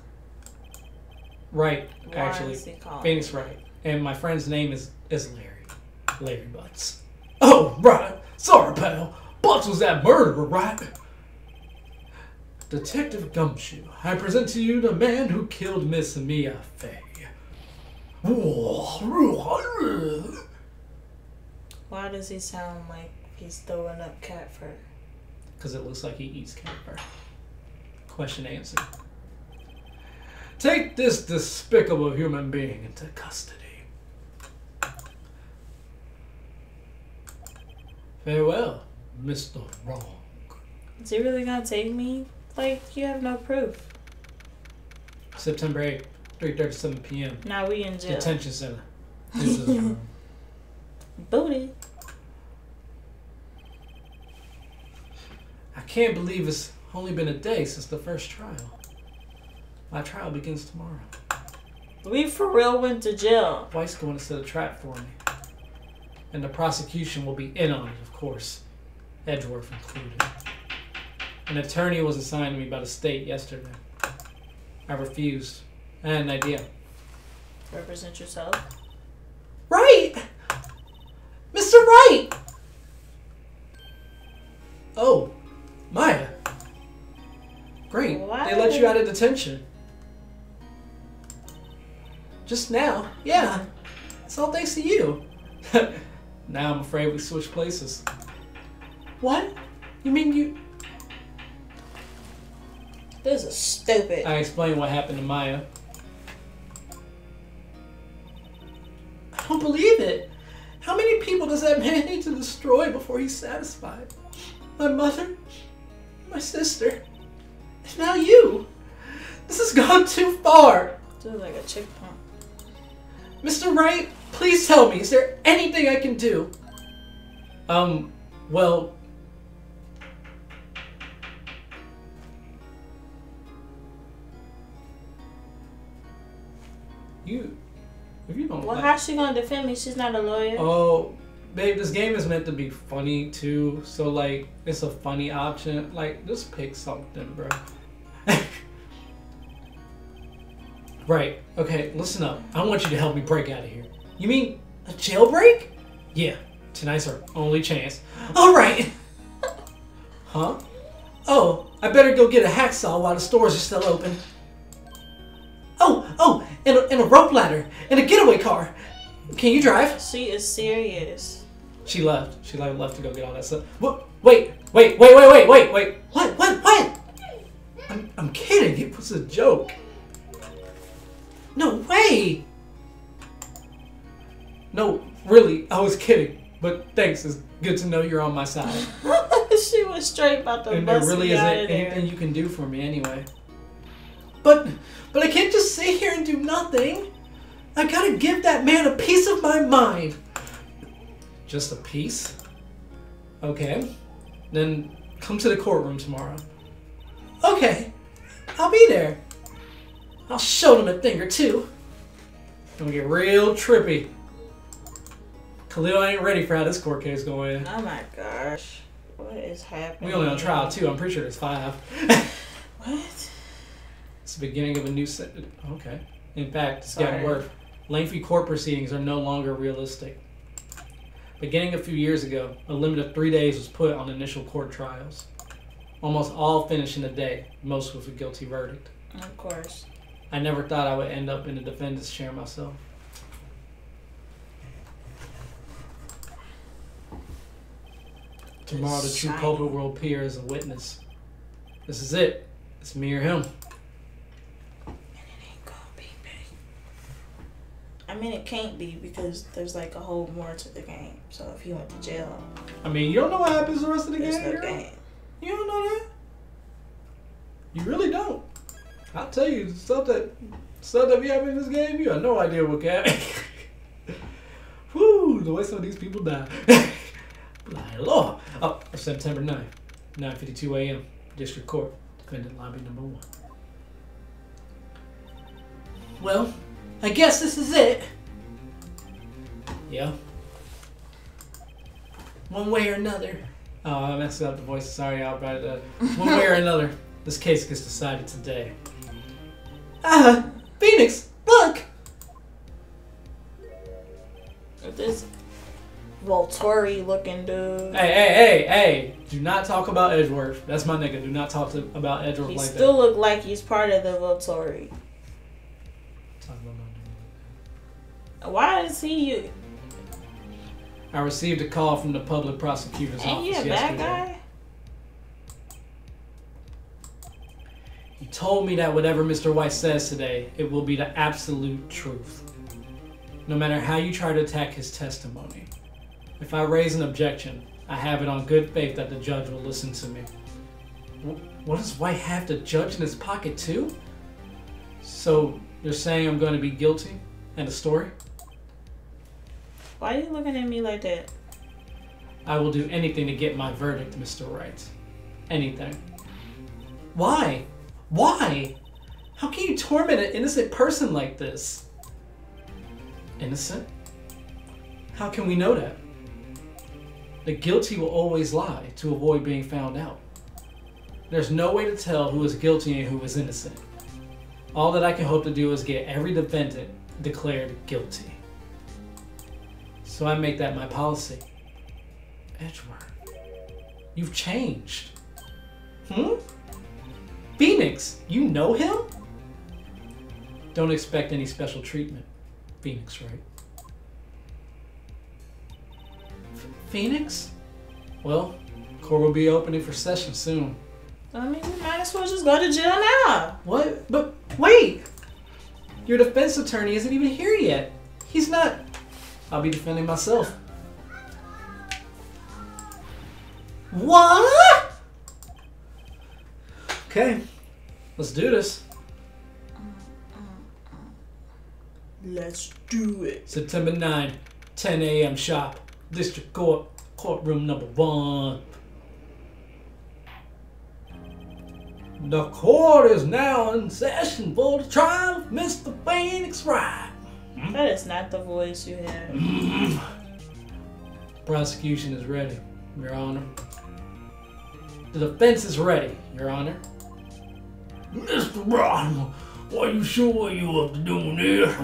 Speaker 2: Right, actually. Phoenix Wright. And my friend's name is Larry. Larry Butts. Oh, right. Sorry, pal. Butts was that murderer, right? Detective Gumshoe, I present to you the man who killed Miss Mia Fey.
Speaker 1: Why does he sound like he's throwing up cat fur?
Speaker 2: Because it looks like he eats cat fur. Question answered. Take this despicable human being into custody. Farewell, Mr. Wrong.
Speaker 1: Is he really gonna take me? Like, you have no proof.
Speaker 2: September 8th, 3:37 p.m.
Speaker 1: Now we in jail.
Speaker 2: Detention center. This is room.
Speaker 1: Booty.
Speaker 2: I can't believe it's only been a day since the first trial. My trial begins tomorrow.
Speaker 1: We for real went to jail.
Speaker 2: White's going to set a trap for me. And the prosecution will be in on it, of course. Edgeworth included. An attorney was assigned to me by the state yesterday. I refused. I had an idea.
Speaker 1: Represent yourself?
Speaker 2: Right! Mr. Wright! Oh, Maya. Great.
Speaker 1: What?
Speaker 2: They let you out of detention. Just now. Yeah. It's all thanks to you. Now I'm afraid we switched places. What? You mean you...
Speaker 1: This is stupid.
Speaker 2: I explained what happened to Maya. I don't believe it. How many people does that man need to destroy before he's satisfied? My mother, my sister, and now you. This has gone too far.
Speaker 1: This is like a chick pump.
Speaker 2: Mr. Wright, please tell me, is there anything I can do? Well... If you don't
Speaker 1: well,
Speaker 2: like...
Speaker 1: how's she gonna defend me? She's not a lawyer.
Speaker 2: Oh, babe, this game is meant to be funny too. So, like, it's a funny option. Like, just pick something, bro. Right. Okay, listen up. I want you to help me break out of here. You mean a jailbreak? Yeah. Tonight's our only chance. All right. Huh? Oh, I better go get a hacksaw while the stores are still open. Oh, and a rope ladder and a getaway car. Can you drive?
Speaker 1: She is serious.
Speaker 2: She left. She left to go get all that stuff. What? Wait. What? I'm kidding. It was a joke. No way. No, really, I was kidding. But thanks. It's good to know you're on my side.
Speaker 1: She was straight about to
Speaker 2: and there
Speaker 1: bust
Speaker 2: really
Speaker 1: me
Speaker 2: isn't
Speaker 1: out of there.
Speaker 2: anything you can do for me anyway. But I can't just sit here and do nothing. I gotta give that man a piece of my mind. Just a piece? Okay. Then come to the courtroom tomorrow. Okay. I'll be there. I'll show them a thing or two. Gonna get real trippy. Khalil ain't ready for how this court case going.
Speaker 1: Oh my gosh. What is happening?
Speaker 2: We only on trial 2. I'm pretty sure there's 5.
Speaker 1: What?
Speaker 2: It's the beginning of a new set. Okay. In fact, it's getting worse. Lengthy court proceedings are no longer realistic. Beginning a few years ago, a limit of 3 days was put on initial court trials. Almost all finished in a day, most with a guilty verdict.
Speaker 1: Of course.
Speaker 2: I never thought I would end up in the defendant's chair myself. Tomorrow the true culprit will appear as a witness. This is it. It's me or him.
Speaker 1: I mean, it can't be because there's like a whole more to the game. So if he went to jail,
Speaker 2: I mean, you don't know what happens the rest of the game,
Speaker 1: no
Speaker 2: girl?
Speaker 1: game.
Speaker 2: You don't know that. You really don't. I'll tell you, stuff that be happening in this game, you have no idea what can happen. Whew, the way some of these people die. My Lord. Oh, September 9th, 9:52 a.m. District Court, defendant lobby number 1. Well, I guess this is it. Yeah. One way or another. Oh, I messed up the voice. Sorry, Albert. One way or another, this case gets decided today. Phoenix, look!
Speaker 1: This Volturi looking dude.
Speaker 2: Hey. Do not talk about Edgeworth. That's my nigga. Do not talk about Edgeworth like that. He
Speaker 1: still look like he's part of the Volturi. Why is he?
Speaker 2: I received a call from the public prosecutor's office yesterday.
Speaker 1: Ain't he a bad guy?
Speaker 2: He told me that whatever Mr. White says today, it will be the absolute truth. No matter how you try to attack his testimony. If I raise an objection, I have it on good faith that the judge will listen to me. What does White have the judge in his pocket too? So you're saying I'm going to be guilty? And a story?
Speaker 1: Why are you looking at me like that?
Speaker 2: I will do anything to get my verdict, Mr. Wright. Anything. Why? Why? How can you torment an innocent person like this? Innocent? How can we know that? The guilty will always lie to avoid being found out. There's no way to tell who is guilty and who is innocent. All that I can hope to do is get every defendant declared guilty. So I make that my policy. Edgeworth, you've changed. Phoenix, you know him? Don't expect any special treatment. Phoenix, right? Phoenix? Well, court will be opening for session soon.
Speaker 1: I mean, you might as well just go to jail now.
Speaker 2: What? But wait! Your defense attorney isn't even here yet. He's not. I'll be defending myself. What? Okay, let's do this.
Speaker 1: Let's do it.
Speaker 2: September 9, 10 a.m. sharp. District Court, courtroom number 1. The court is now in session for the trial of Mr. Phoenix Wright.
Speaker 1: That is not the voice you have.
Speaker 2: Prosecution is ready, Your Honor. The defense is ready, Your Honor. Mr. Wright, are you sure what you up to doing here?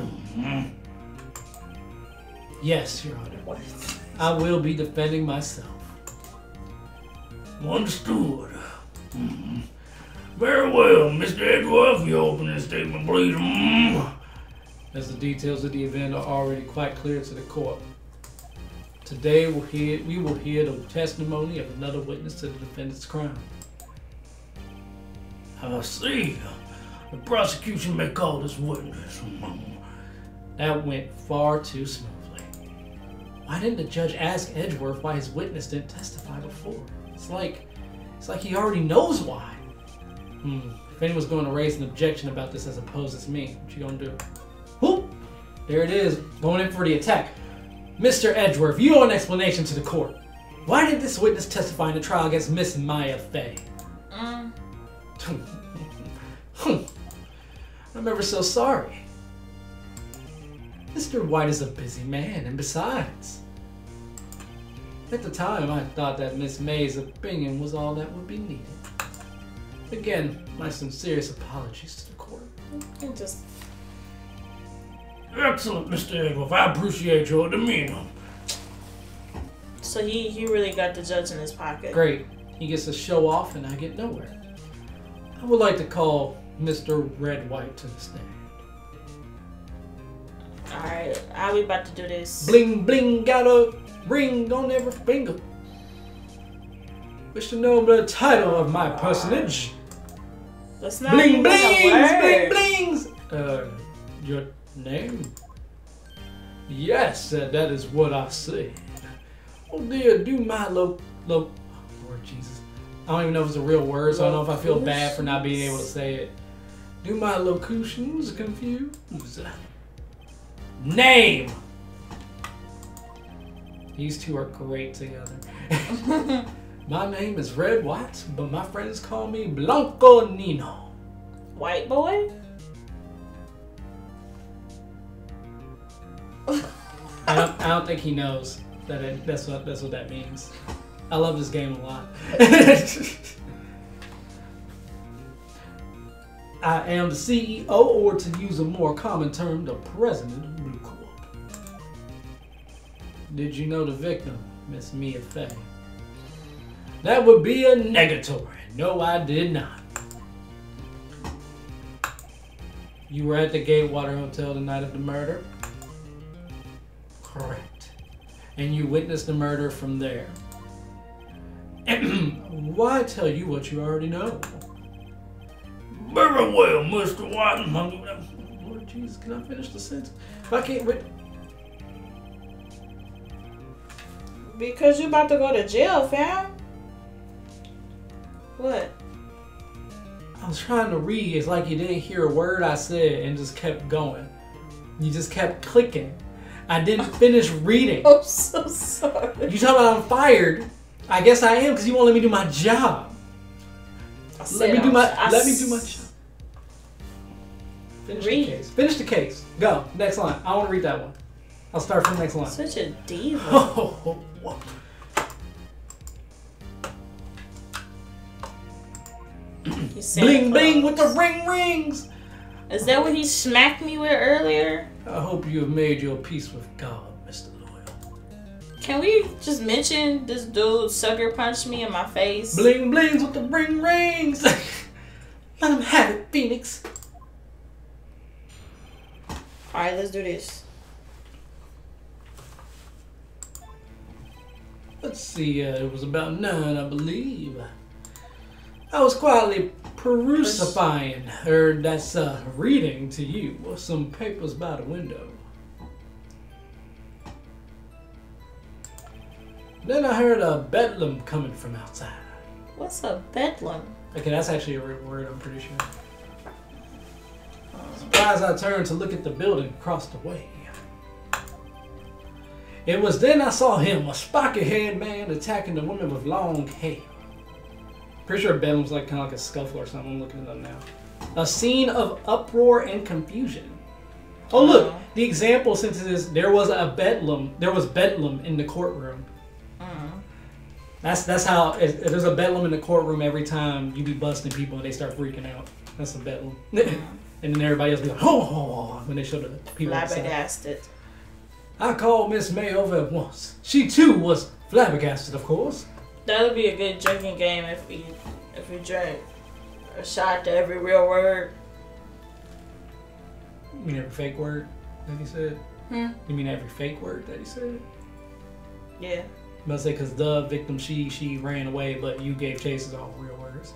Speaker 2: Yes, Your Honor.
Speaker 1: What?
Speaker 2: I will be defending myself. Understood. Very well, Mr. Edgeworth, your opening statement, please. As the details of the event are already quite clear to the court. Today we will hear the testimony of another witness to the defendant's crime. I see. The prosecution may call this witness. That went far too smoothly. Why didn't the judge ask Edgeworth why his witness didn't testify before? It's like he already knows why. If anyone's going to raise an objection about this as opposed to me, what you gonna do? Whoop! There it is, going in for the attack. Mr. Edgeworth, you owe an explanation to the court. Why did this witness testify in the trial against Miss Maya Fey? I'm ever so sorry. Mr. White is a busy man, and besides, at the time I thought that Miss May's opinion was all that would be needed. Again, my sincerest apologies to the court. Excellent, Mr. Edgeworth. I appreciate your demeanor.
Speaker 1: So he really got the judge in his pocket.
Speaker 2: Great. He gets to show off and I get nowhere. I would like to call Mr. Red White to the stand.
Speaker 1: Alright, how we about to do this?
Speaker 2: Bling bling, got a ring on every finger. Wish to know the title of my personage.
Speaker 1: That's not
Speaker 2: bling
Speaker 1: even a word.
Speaker 2: bling blings. Your name? Yes, that is what I said. Oh dear, do my Lord Jesus. I don't even know if it's a real word, so I don't know if I feel bad for not being able to say it. Do my locutions confuse? Name! These two are great together. My name is Red White, but my friends call me Blanco Nino.
Speaker 1: White boy?
Speaker 2: I don't think he knows that that's what that means. I love this game a lot. I am the CEO, or to use a more common term, the president of Blue Corp. Did you know the victim, Miss Mia Fey? That would be a negatory. No, I did not. You were at the Gatewater Hotel the night of the murder? Correct. And you witnessed the murder from there. Why tell you what you already know? Very well, Mr. White. Lord Jesus, can I finish the sentence? If I can't wait.
Speaker 1: Because you about to go to jail, fam. What?
Speaker 2: I was trying to read. It's like you didn't hear a word I said and just kept going. You just kept clicking. I didn't finish reading.
Speaker 1: I'm so sorry.
Speaker 2: You talking about I'm fired? I guess I am because you won't let me do my job. Let me do my job. Finish the case. Finish the case. Go. Next line. I want to read that one. I'll start from the next line.
Speaker 1: Such a diva.
Speaker 2: Bling bling with the rings.
Speaker 1: Is that what he smacked me with earlier?
Speaker 2: I hope you have made your peace with God, Mr. Loyal.
Speaker 1: Can we just mention this dude sucker punched me in my face?
Speaker 2: Bling blings with the rings. Let him have it, Phoenix.
Speaker 1: Alright, let's do this.
Speaker 2: Let's see, it was about 9, I believe. I was quietly perusifying, or that's reading to you, some papers by the window. Then I heard a bedlam coming from outside.
Speaker 1: What's a bedlam?
Speaker 2: Okay, that's actually a real word, I'm pretty sure. Surprised I turned to look at the building across the way. It was then I saw him, a spiky-haired man, attacking the woman with long hair. Pretty sure bedlam's like kind of like a scuffle or something. I'm looking it up now. A scene of uproar and confusion. Oh look, the example sentence there was bedlam in the courtroom. That's how there's a bedlam in the courtroom every time you be busting people and they start freaking out. That's a bedlam. And then everybody else be like, oh, when they show the people outside.
Speaker 1: Flabbergasted.
Speaker 2: I called Miss May over at once. She too was flabbergasted, of course.
Speaker 1: That would be a good drinking game if we drank a shot to every real word.
Speaker 2: You mean every fake word that he said? You mean every fake word that he said?
Speaker 1: Yeah.
Speaker 2: I'm about to say, because the victim, she ran away, but you gave chases all real words.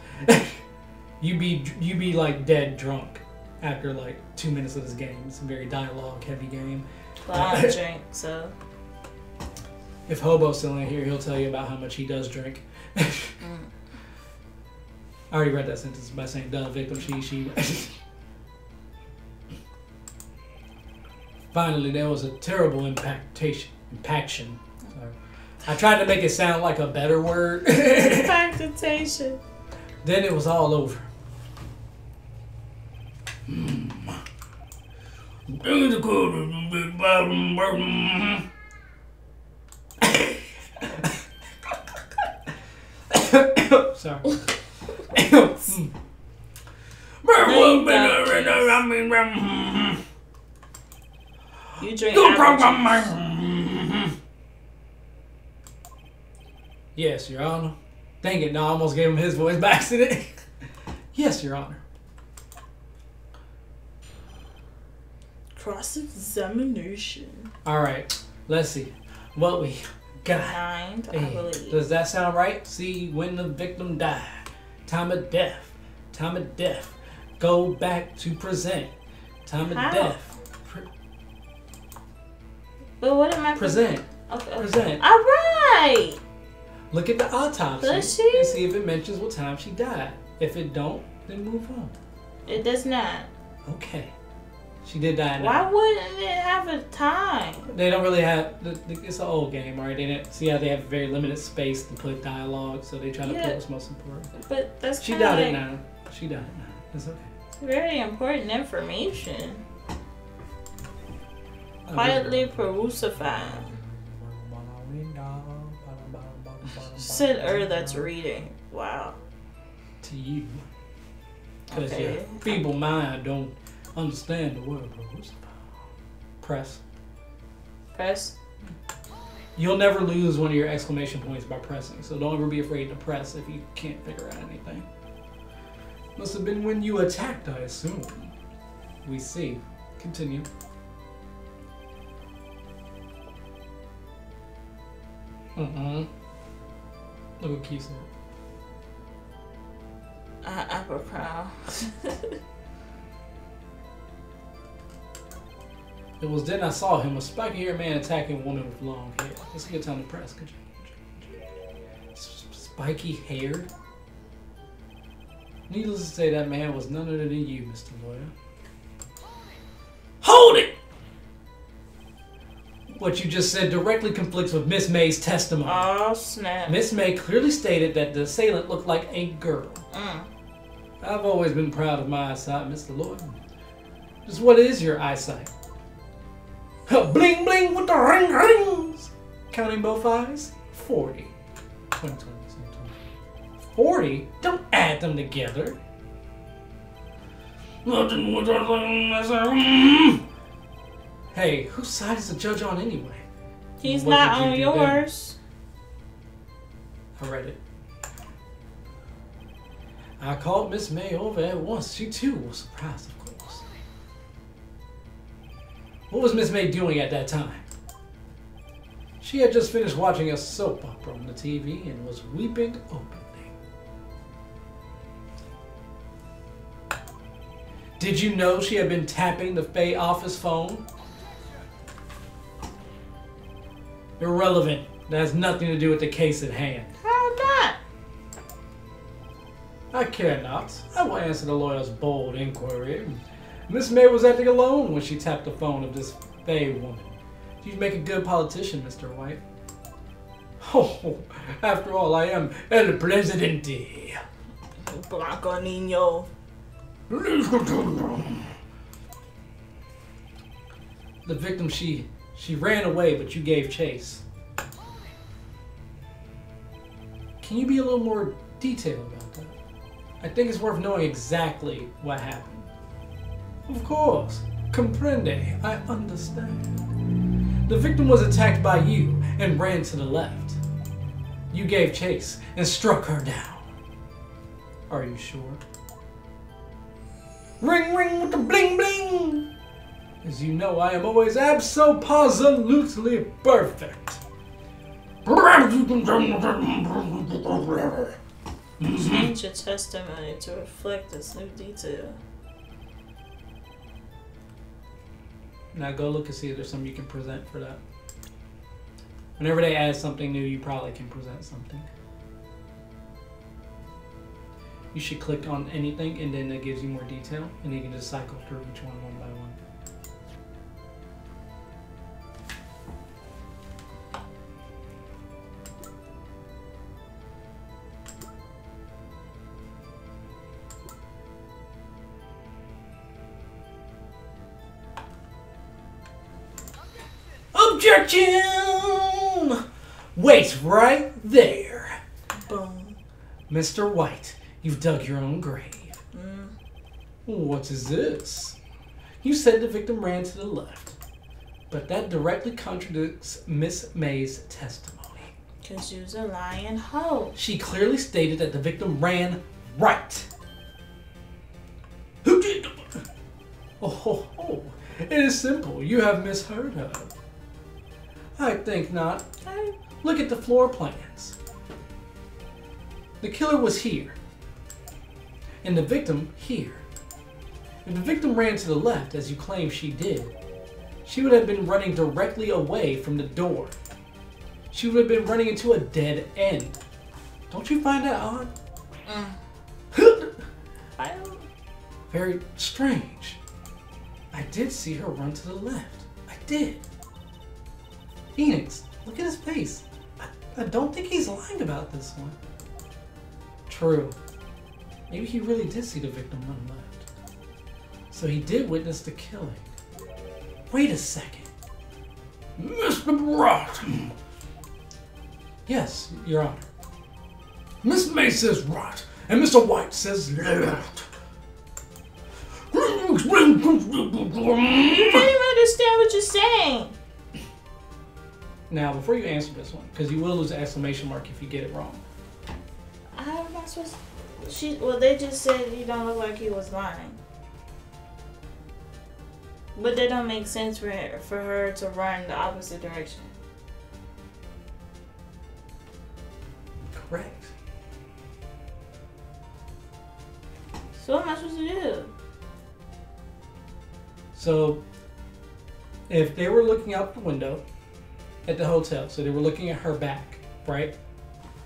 Speaker 2: you be like dead drunk after like 2 minutes of this game. It's a very dialogue heavy game.
Speaker 1: Well, I don't drink, so.
Speaker 2: If Hobo's still in here, he'll tell you about how much he does drink. I already read that sentence by saying the victim, she. Finally, there was a terrible impactation. Impaction. Sorry. I tried to make it sound like a better word.
Speaker 1: Impactation.
Speaker 2: Then it was all over. Sorry.
Speaker 1: You drink apple juice.
Speaker 2: Yes, Your Honor. Dang it, no, I almost gave him his voice by accident. Yes, Your Honor.
Speaker 1: Cross-examination.
Speaker 2: Alright, let's see what we got.
Speaker 1: 9, I believe.
Speaker 2: Does that sound right? See, when the victim died. Time of death. Time of death. Go back to present. Time of death.
Speaker 1: But what am I
Speaker 2: present?
Speaker 1: Okay.
Speaker 2: Present.
Speaker 1: All right.
Speaker 2: Look at the autopsy
Speaker 1: Does she?
Speaker 2: and see if it mentions what time she died. If it don't, then move on.
Speaker 1: It does not.
Speaker 2: Okay. She did die.
Speaker 1: Why wouldn't it have a time?
Speaker 2: They don't really have. It's an old game, right? They didn't see how they have very limited space to put dialogue, so they try to put what's most important.
Speaker 1: But that's
Speaker 2: she died at 9. She died at 9. It's okay.
Speaker 1: It's very important information. Quietly perusifying. Said that's reading. Wow.
Speaker 2: To you. Because your feeble mind don't understand the word press.
Speaker 1: Press?
Speaker 2: You'll never lose one of your exclamation points by pressing, so don't ever be afraid to press if you can't figure out anything. Must have been when you attacked, I assume. We see. Continue. Look what Keith said.
Speaker 1: Apple crown.
Speaker 2: It was then I saw him, a spiky-haired man attacking a woman with long hair. It's a good time to press. Good job. Spiky-haired? Needless to say, that man was none other than you, Mr. Lawyer. Hold it! What you just said directly conflicts with Miss May's testimony.
Speaker 1: Oh, snap.
Speaker 2: Miss May clearly stated that the assailant looked like a girl. I've always been proud of my eyesight, Mr. Lawyer. Just what is your eyesight? Bling bling with the rings! Counting both eyes? 40. 20, 20, 20. 40? Don't add them together. Hey, whose side is the judge on anyway?
Speaker 1: He's not on yours.
Speaker 2: I read it. I called Miss May over at once. She too was surprised, of course. What was Miss May doing at that time? She had just finished watching a soap opera on the TV and was weeping openly. Did you know she had been tapping the Faye office phone? Irrelevant. That has nothing to do with the case at hand.
Speaker 1: How not?
Speaker 2: I care not. I will answer the lawyer's bold inquiry. Miss May was acting alone when she tapped the phone of this Faye woman. You'd make a good politician, Mr. White. Oh, after all, I am El Presidente.
Speaker 1: Blanco Niño.
Speaker 2: The victim, she ran away, but you gave chase. Can you be a little more detailed about that? I think it's worth knowing exactly what happened. Of course. Comprende. I understand. The victim was attacked by you and ran to the left. You gave chase and struck her down. Are you sure? Ring ring with the bling bling! As you know, I am always abso-positively perfect.
Speaker 1: Change your testimony to reflect this new detail.
Speaker 2: Now go look and see if there's something you can present for that. Whenever they add something new, you probably can present something. You should click on anything and then it gives you more detail and you can just cycle through each one by one. Objection! Wait right there.
Speaker 1: Boom.
Speaker 2: Mr. White, you've dug your own grave. What is this? You said the victim ran to the left, but that directly contradicts Miss May's testimony.
Speaker 1: Because you's a lying hoe.
Speaker 2: She clearly stated that the victim ran right. Who did? Oh, it is simple. You have misheard her. I think not. Look at the floor plans. The killer was here, and the victim here. If the victim ran to the left, as you claim she did, she would have been running directly away from the door. She would have been running into a dead end. Don't you find that odd?
Speaker 1: I don't.
Speaker 2: Very strange. I did see her run to the left. I did. Phoenix, look at his face. I don't think he's lying about this one. True. Maybe he really did see the victim run left. So he did witness the killing. Wait a second. Mr. Right. Yes, Your Honor. Miss May says right, and Mr. White says left.
Speaker 1: You can't even understand what you're saying.
Speaker 2: Now, before you answer this one, because you will lose an exclamation mark if you get it wrong.
Speaker 1: How am I supposed to... Well, they just said you don't look like he was lying. But that don't make sense for her to run the opposite direction.
Speaker 2: Correct.
Speaker 1: So what am I supposed to do?
Speaker 2: So, if they were looking out the window at the hotel, so they were looking at her back, right?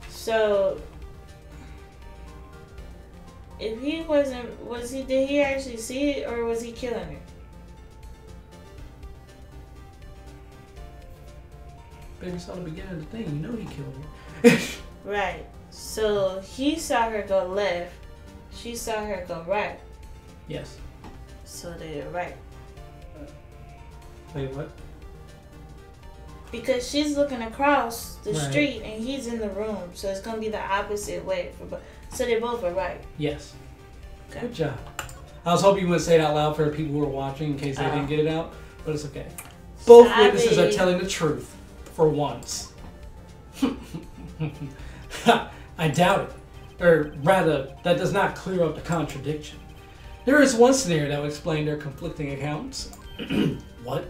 Speaker 1: So, if he wasn't, did he actually see it, or was he killing her?
Speaker 2: Baby saw the beginning of the thing, you know he killed her.
Speaker 1: Right. So, he saw her go left, she saw her go right.
Speaker 2: Yes.
Speaker 1: So they're right.
Speaker 2: Wait, what?
Speaker 1: Because she's looking across the
Speaker 2: Right.
Speaker 1: street and he's in the room, so it's gonna be the opposite way for both. So they both are right.
Speaker 2: Yes.
Speaker 1: Okay.
Speaker 2: Good job. I was hoping you wouldn't say it out loud for the people who are watching in case they didn't get it out, but it's okay. Both witnesses are telling the truth for once. I doubt it. Or rather, that does not clear up the contradiction. There is one scenario that would explain their conflicting accounts. What?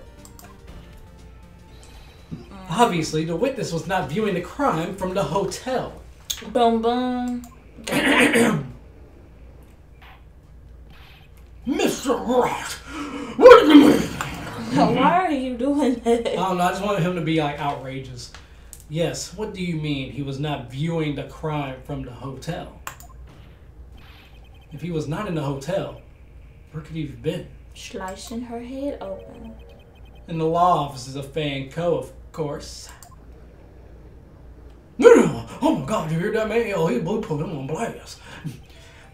Speaker 2: Obviously, the witness was not viewing the crime from the hotel.
Speaker 1: Boom, boom.
Speaker 2: Mr. Rock, what do you mean?
Speaker 1: Why are you doing that?
Speaker 2: I don't know, I just wanted him to be like outrageous. Yes, what do you mean he was not viewing the crime from the hotel? If he was not in the hotel, where could he have been?
Speaker 1: Slicing her head open.
Speaker 2: In the law offices of Fan Co, of course. No! Oh my God, you hear that, man? Oh, he put him on blast.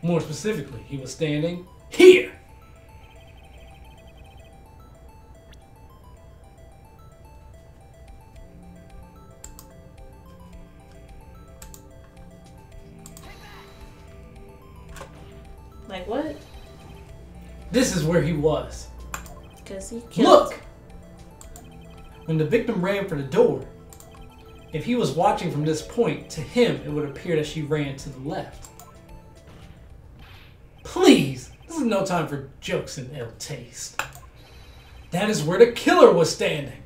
Speaker 2: More specifically, he was standing here.
Speaker 1: Like what?
Speaker 2: This is where he was.
Speaker 1: Because he killed.
Speaker 2: Look! When the victim ran for the door, if he was watching from this point, to him it would appear that she ran to the left. Please! This is no time for jokes and ill taste. That is where the killer was standing.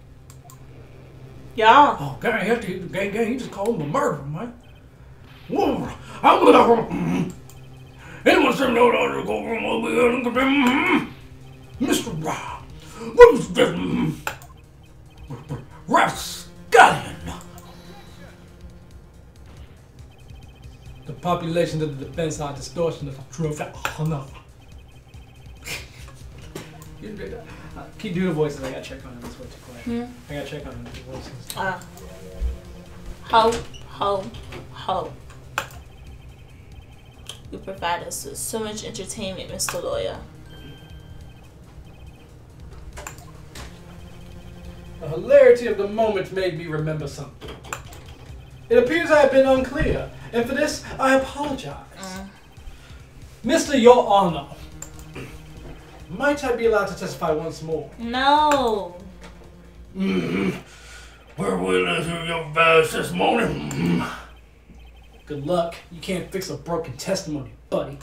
Speaker 1: Yeah.
Speaker 2: Oh, gang, you have to gang, you just called him a murderer, man. Whoa! I'm gonna anyone say no to go over here and condemn Mr. Rob? What is this? Rapscallion! The population of the defense are distortion of truth. Oh no. Keep doing the voices. I gotta check on him. That's way too quiet. I gotta check on him. The voices.
Speaker 1: Ho. You provide us with so much entertainment, Mr. Lawyer.
Speaker 2: The hilarity of the moment made me remember something. It appears I have been unclear, and for this I apologize. Mr. Your Honor, might I be allowed to testify once more?
Speaker 1: No.
Speaker 2: We're willing to hear your vows this morning. Good luck. You can't fix a broken testimony, buddy.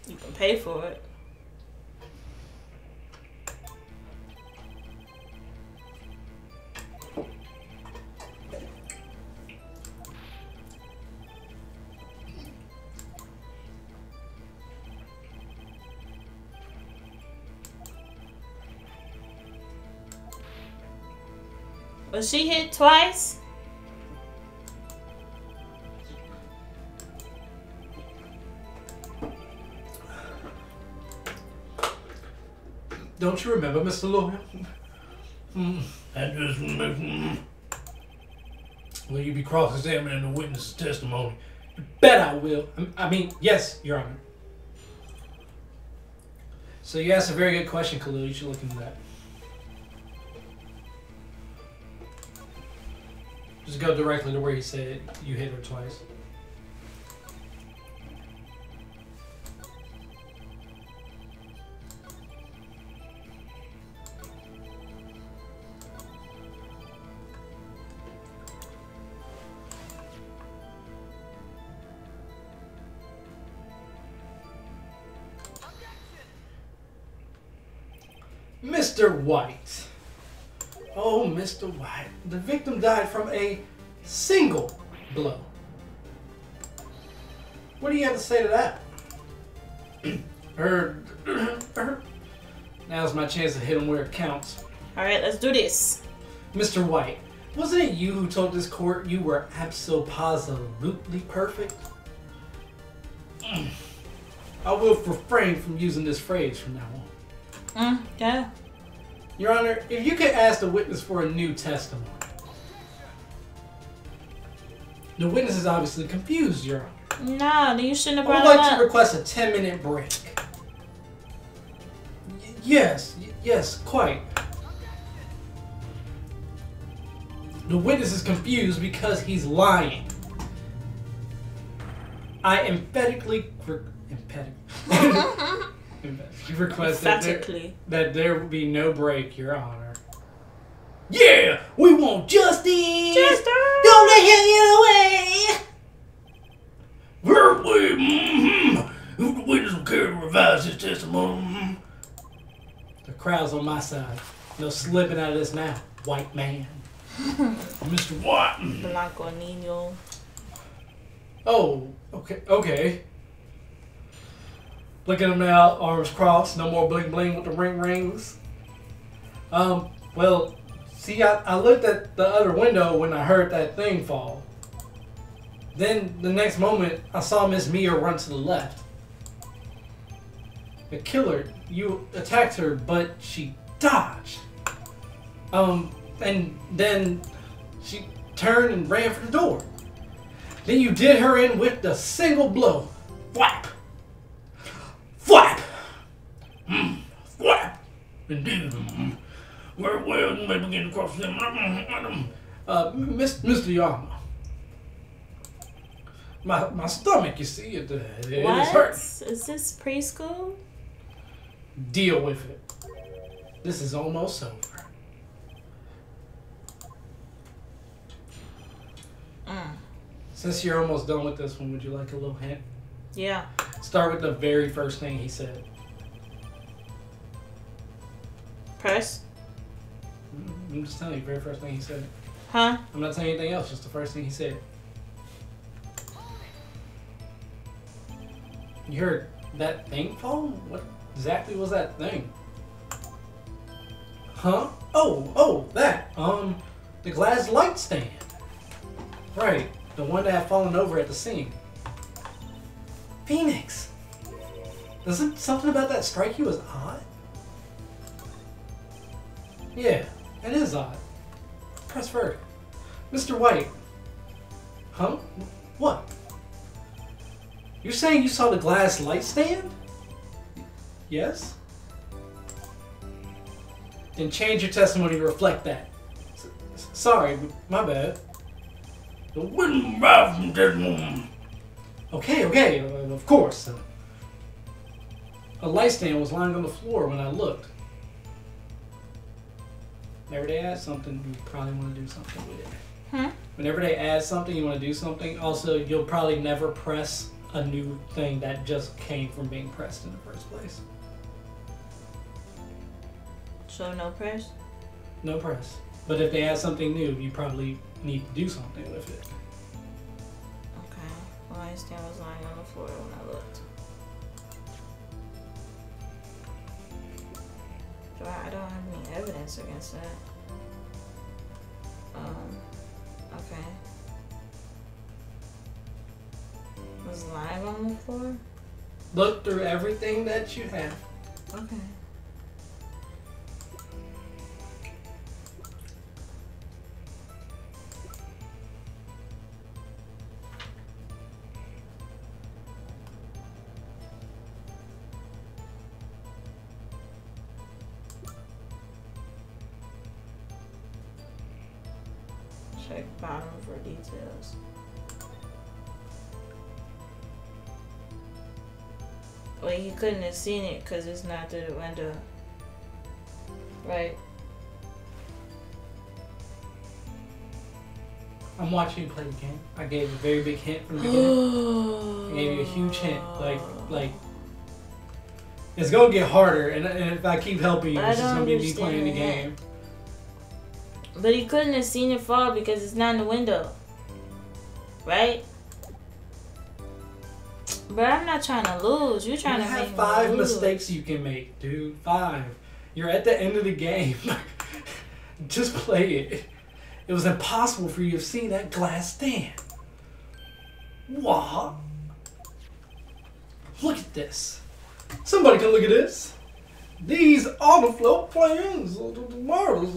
Speaker 1: You can pay for it. Was she hit twice?
Speaker 2: Don't you remember, Mr. Lawyer? Will you be cross-examining the witness's testimony? You bet I will. I mean, yes, Your Honor. So you asked a very good question, Khalil. You should look into that. Just go directly to where he said you hit her twice. Mr. White. Oh, Mr. White. The victim died from a single blow. What do you have to say to that? Now's my chance to hit him where it counts.
Speaker 1: Alright, let's do this.
Speaker 2: Mr. White, wasn't it you who told this court you were absolutely perfect? I will refrain from using this phrase from now on.
Speaker 1: Yeah.
Speaker 2: Your Honor, if you could ask the witness for a new testimony. The witness is obviously confused, Your Honor.
Speaker 1: No, you shouldn't have
Speaker 2: I
Speaker 1: brought
Speaker 2: would
Speaker 1: it
Speaker 2: like
Speaker 1: up.
Speaker 2: to request a 10-minute break. Yes, quite. The witness is confused because he's lying. I emphatically request that there will be no break, Your Honor. Yeah, we want justice.
Speaker 1: Justice.
Speaker 2: Don't let him get away. If the witness will care to revise his testimony. The crowd's on my side. No slipping out of this now, white man. Mr. White.
Speaker 1: Blanco Nino.
Speaker 2: Oh, okay. Look at him now, arms crossed, no more bling bling with the rings. Well, see, I looked at the other window when I heard that thing fall. Then, the next moment, I saw Miss Mia run to the left. The killer, you attacked her, but she dodged. And then she turned and ran for the door. Then you did her in with the single blow. Flap! Flap! Flap! Indeed. Very well, you may begin to cross them. Mr. Yama. My stomach, you see, it is hurt.
Speaker 1: Is this preschool?
Speaker 2: Deal with it. This is almost over. Since you're almost done with this one, would you like a little hint?
Speaker 1: Yeah.
Speaker 2: Start with the very first thing he said.
Speaker 1: Press?
Speaker 2: I'm just telling you, very first thing he said.
Speaker 1: Huh?
Speaker 2: I'm not saying anything else, just the first thing he said. You heard that thing fall? What exactly was that thing? Huh? Oh, that. The glass light stand. Right, the one that had fallen over at the scene. Phoenix! Doesn't something about that strike you as odd? Yeah, it is odd. Press verdict. Mr. White. Huh? What? You're saying you saw the glass light stand? Yes? Then change your testimony to reflect that. Sorry, my bad. Okay, of course. A light stand was lying on the floor when I looked. Whenever they add something, you probably want to do something with it. Whenever they add something, you want to do something. Also, you'll probably never press a new thing that just came from being pressed in the first place.
Speaker 1: So no press?
Speaker 2: No press. But if they add something new, you probably need to do something with it.
Speaker 1: Okay. Well, I stand was lying on the floor when I looked. I don't have any evidence against that. Okay. Was lying on the floor?
Speaker 2: Look through everything that you have.
Speaker 1: Okay. Check bottom for details. Well, you couldn't have seen it because it's not through the window. Right?
Speaker 2: I'm watching you play the game. I gave a very big hint from the beginning. I gave you a huge hint. Like, it's gonna get harder, and if I keep helping you, it's just gonna be me playing the game.
Speaker 1: But he couldn't have seen it fall because it's not in the window. Right? But I'm not trying to lose. You're trying to make me lose.
Speaker 2: You have 5 mistakes you can make, dude. 5. You're at the end of the game. Just play it. It was impossible for you to see that glass stand. What? Look at this. Somebody can look at this. These are the floor plans. Marvelous.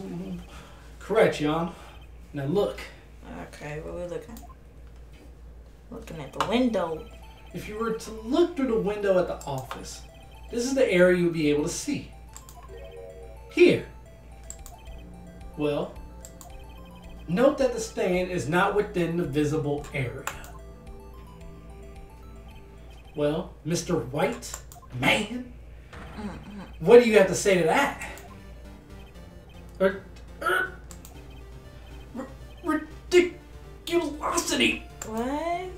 Speaker 2: Correct, Jan. Now look.
Speaker 1: Okay, what are we looking at? Looking at the window.
Speaker 2: If you were to look through the window at the office, this is the area you'll be able to see. Here. Well, note that the stand is not within the visible area. Well, Mr. White, man, what do you have to say to that? Ridiculosity.
Speaker 1: What?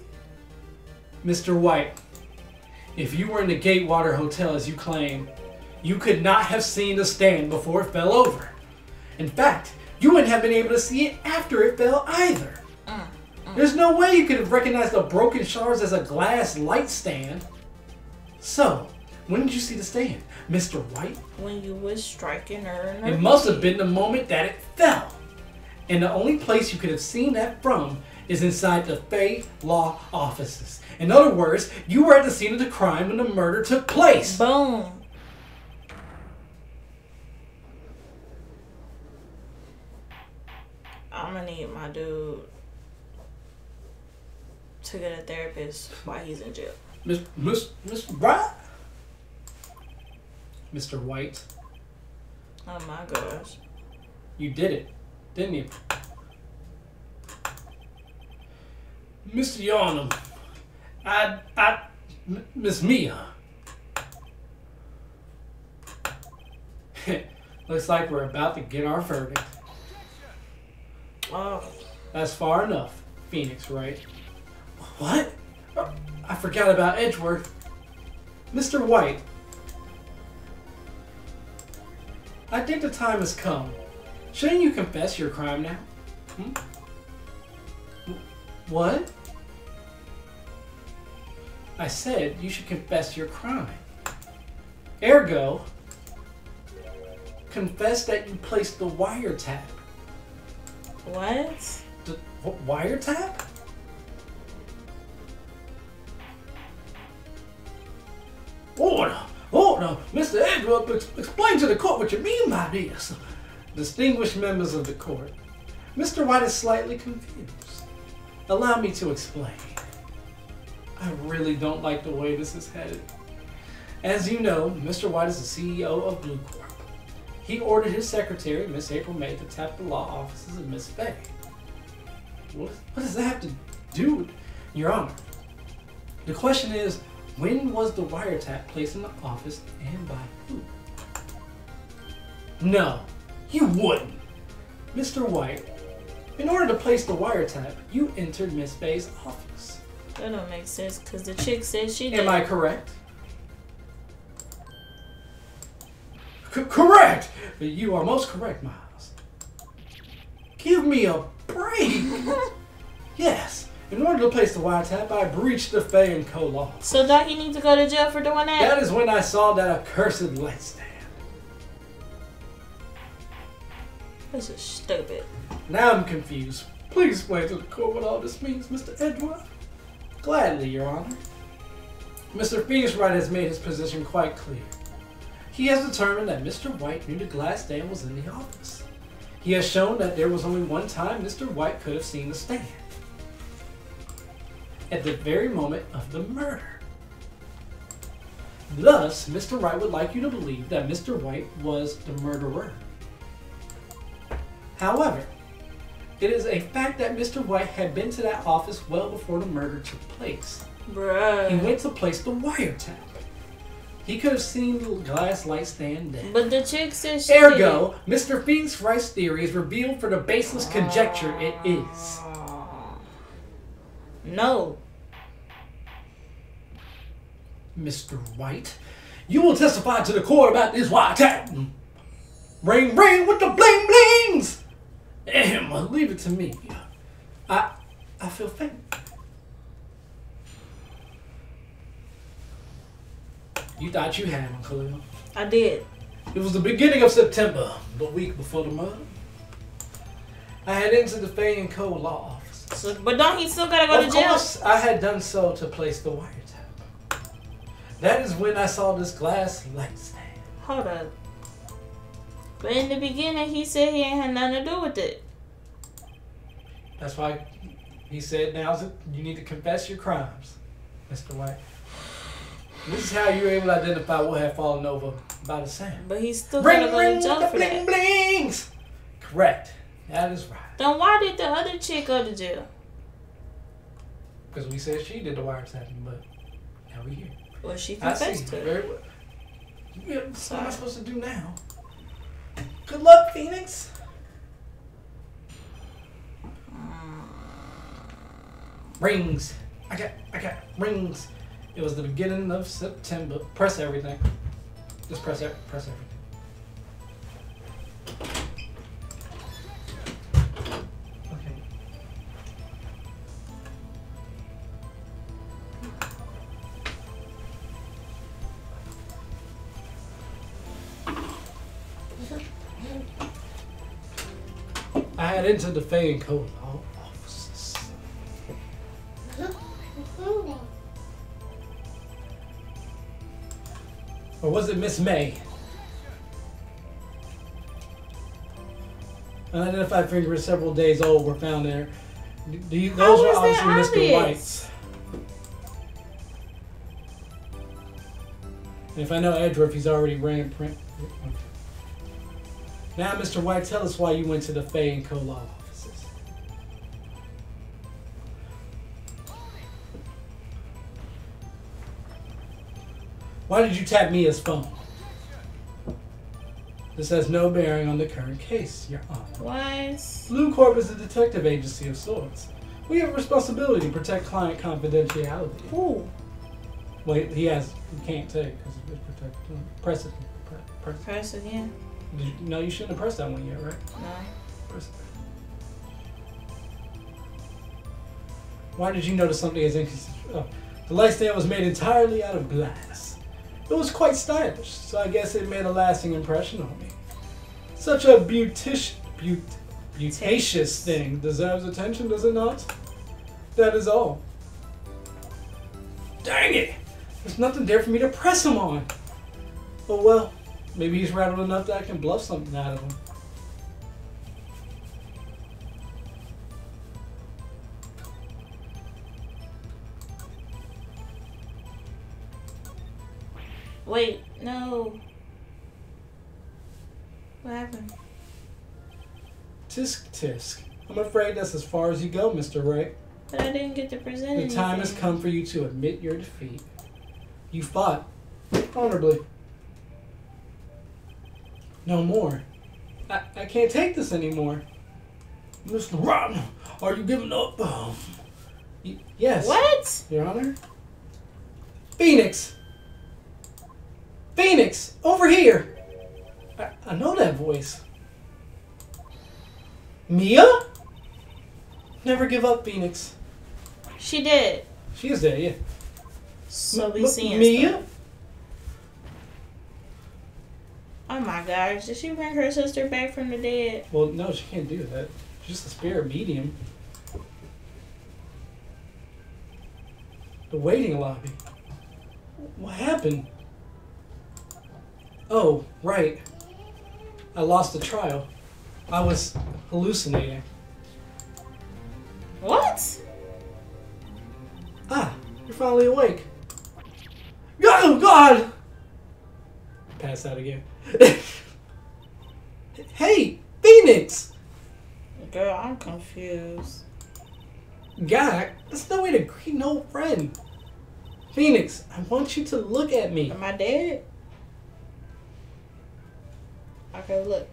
Speaker 2: Mr. White, if you were in the Gatewater Hotel as you claim, you could not have seen the stand before it fell over. In fact, you wouldn't have been able to see it after it fell either. There's no way you could have recognized the broken shards as a glass light stand. So, when did you see the stand, Mr. White?
Speaker 1: When you was striking her in her
Speaker 2: It must have been the moment that it fell. And the only place you could have seen that from is inside the Fay Law offices. In other words, you were at the scene of the crime when the murder took place.
Speaker 1: Boom. I'm gonna need my dude to get a therapist while he's in jail.
Speaker 2: Mr. White? Mr. White.
Speaker 1: Oh my gosh.
Speaker 2: You did it, didn't you? Mr. Yarnum, Miss Mia. Looks like we're about to get our verdict.
Speaker 1: Oh.
Speaker 2: That's far enough, Phoenix, right? What? I forgot about Edgeworth. Mr. White. I think the time has come. Shouldn't you confess your crime now? What? I said you should confess your crime. Ergo, confess that you placed the wiretap.
Speaker 1: What?
Speaker 2: The wiretap? Order! Mr. Edgeworth, explain to the court what you mean by this. Distinguished members of the court, Mr. White is slightly confused. Allow me to explain. I really don't like the way this is headed. As you know, Mr. White is the CEO of Blue Corp. he ordered his secretary, Miss April May, to tap the law offices of Miss Faye. What does that have to do with Your Honor? The question is, when was the wiretap placed in the office and by who? No, you wouldn't. Mr. White, in order to place the wiretap, you entered Miss Faye's office.
Speaker 1: That don't make sense because the chick said she did.
Speaker 2: Am I correct? Correct! You are most correct, Miles. Give me a break! Yes, in order to place the wiretap, I breached the Faye & Co. law.
Speaker 1: So don't he need to go to jail for doing that?
Speaker 2: That is when I saw that accursed light stand.
Speaker 1: This is stupid.
Speaker 2: Now I'm confused. Please explain to the court what all this means, Mr. Edgeworth. Gladly, Your Honor. Mr. Phoenix Wright has made his position quite clear. He has determined that Mr. White knew the glass stand was in the office. He has shown that there was only one time Mr. White could have seen the stand. At the very moment of the murder. Thus, Mr. Wright would like you to believe that Mr. White was the murderer. However, it is a fact that Mr. White had been to that office well before the murder took place.
Speaker 1: Bruh.
Speaker 2: He went to place the wiretap. He could have seen the glass light stand then.
Speaker 1: But the chick said she
Speaker 2: Ergo, Mr. Phoenix Wright's theory is revealed for the baseless conjecture it is.
Speaker 1: No.
Speaker 2: Mr. White, you will testify to the court about this wiretap. Ring, ring with the bling blings! Leave it to me. I feel faint. You thought you had him, Khalil.
Speaker 1: I did.
Speaker 2: It was the beginning of September, the week before the murder. I had entered the Faye & Co. law office.
Speaker 1: So, but don't he still gotta go to jail?
Speaker 2: Of course, I had done so to place the wiretap. That is when I saw this glass light stand.
Speaker 1: Hold up. But in the beginning, he said he ain't had nothing to do with it.
Speaker 2: That's why he said, now's it. You need to confess your crimes, Mr. White. This is how you're able to identify what had fallen over by the sand.
Speaker 1: But he's still gotta go to jail for
Speaker 2: bling
Speaker 1: that.
Speaker 2: Blings! Correct. That is right.
Speaker 1: Then why did the other chick go to jail?
Speaker 2: Because we said she did the wiretapping, but now we're here.
Speaker 1: Well, she confessed to it.
Speaker 2: Very well. Yeah, what am I supposed to do now? Good luck, Phoenix. Rings. I got rings. It was the beginning of September. Press everything. Just press everything. Okay. I had entered the Faye & Co. offices. Or was it Miss May? Unidentified fingerprints several days old were found there. Those were obviously Mr. White's. And if I know Edgeworth, he's already ran print. Okay. Now, Mr. White, tell us why you went to the Faye & Co. law offices. Why did you tap Mia's phone? This has no bearing on the current case, Your Honor.
Speaker 1: Why?
Speaker 2: Blue Corp is a detective agency of sorts. We have a responsibility to protect client confidentiality.
Speaker 1: Who?
Speaker 2: Wait, he can't take because it's protected. Press it.
Speaker 1: Press again.
Speaker 2: No, you shouldn't have pressed that one yet, right?
Speaker 1: No.
Speaker 2: Press it. Why did you notice something as inconsistent? Oh, the light stand was made entirely out of glass. It was quite stylish, so I guess it made a lasting impression on me. Such a beauticious thing deserves attention, does it not? That is all. Dang it! There's nothing there for me to press him on. Oh well, maybe he's rattled enough that I can bluff something out of him.
Speaker 1: Wait, no. What happened?
Speaker 2: Tisk tisk. I'm afraid that's as far as you go, Mr. Wright.
Speaker 1: But I didn't get to present anything.
Speaker 2: The time has come for you to admit your defeat. You fought honorably. No more. I can't take this anymore. Mr. Wright, are you giving up? Yes.
Speaker 1: What?
Speaker 2: Your Honor? Phoenix! Phoenix! Over here! I know that voice. Mia? Never give up, Phoenix.
Speaker 1: She did.
Speaker 2: She is dead, yeah.
Speaker 1: So we seeing
Speaker 2: Mia?
Speaker 1: stuff. Oh my gosh, did she bring her sister back from the dead?
Speaker 2: Well, no, she can't do that. She's just a spirit medium. The waiting lobby. What happened? Oh, right. I lost the trial. I was hallucinating.
Speaker 1: What?
Speaker 2: Ah, you're finally awake. Oh, God! Pass out again. Hey, Phoenix!
Speaker 1: Girl, I'm confused.
Speaker 2: God, that's no way to greet an old friend. Phoenix, I want you to look at me.
Speaker 1: Am I dead? Okay, look.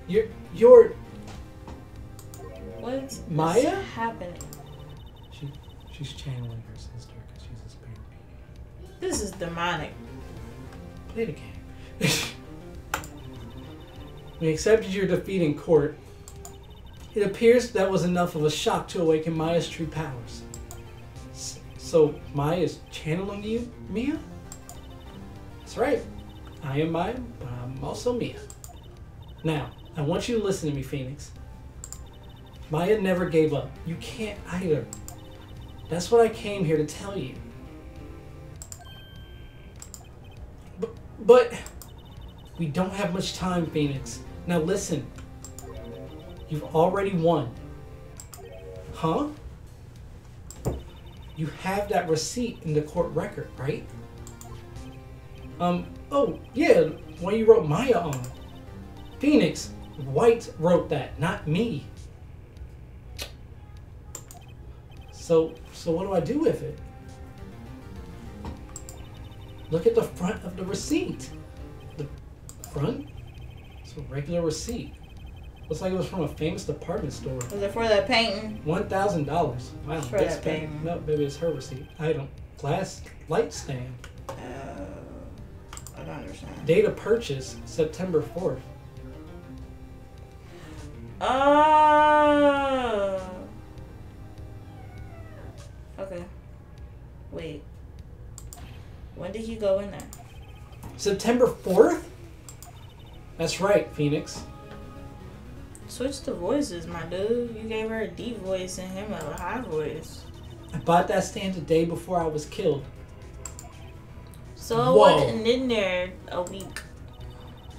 Speaker 2: You're
Speaker 1: What's
Speaker 2: Maya?
Speaker 1: happening?
Speaker 2: She's channeling her sister because she's a spirit medium.
Speaker 1: This is demonic.
Speaker 2: Play the game. We accepted your defeat in court. It appears that was enough of a shock to awaken Maya's true powers. So Maya is channeling you, Mia? That's right. I am Maya, but I'm also Mia. Now, I want you to listen to me, Phoenix. Maya never gave up. You can't either. That's what I came here to tell you. But we don't have much time, Phoenix. Now listen. You've already won. Huh? You have that receipt in the court record, right? Oh, yeah, one you wrote Maya on. Phoenix, White wrote that, not me. So what do I do with it? Look at the front of the receipt. The front? It's a regular receipt. Looks like it was from a famous department store.
Speaker 1: Was it for that painting?
Speaker 2: $1,000. Wow.
Speaker 1: For that painting.
Speaker 2: No, maybe it's her receipt. Item. Glass light stand.
Speaker 1: I don't understand.
Speaker 2: Date of purchase, September 4th.
Speaker 1: Oh. Okay. Wait. When did he go in there?
Speaker 2: September 4th? That's right, Phoenix.
Speaker 1: Switch the voices, my dude. You gave her a deep voice and him a high voice.
Speaker 2: I bought that stand the day before I was killed.
Speaker 1: So it wasn't in there a week.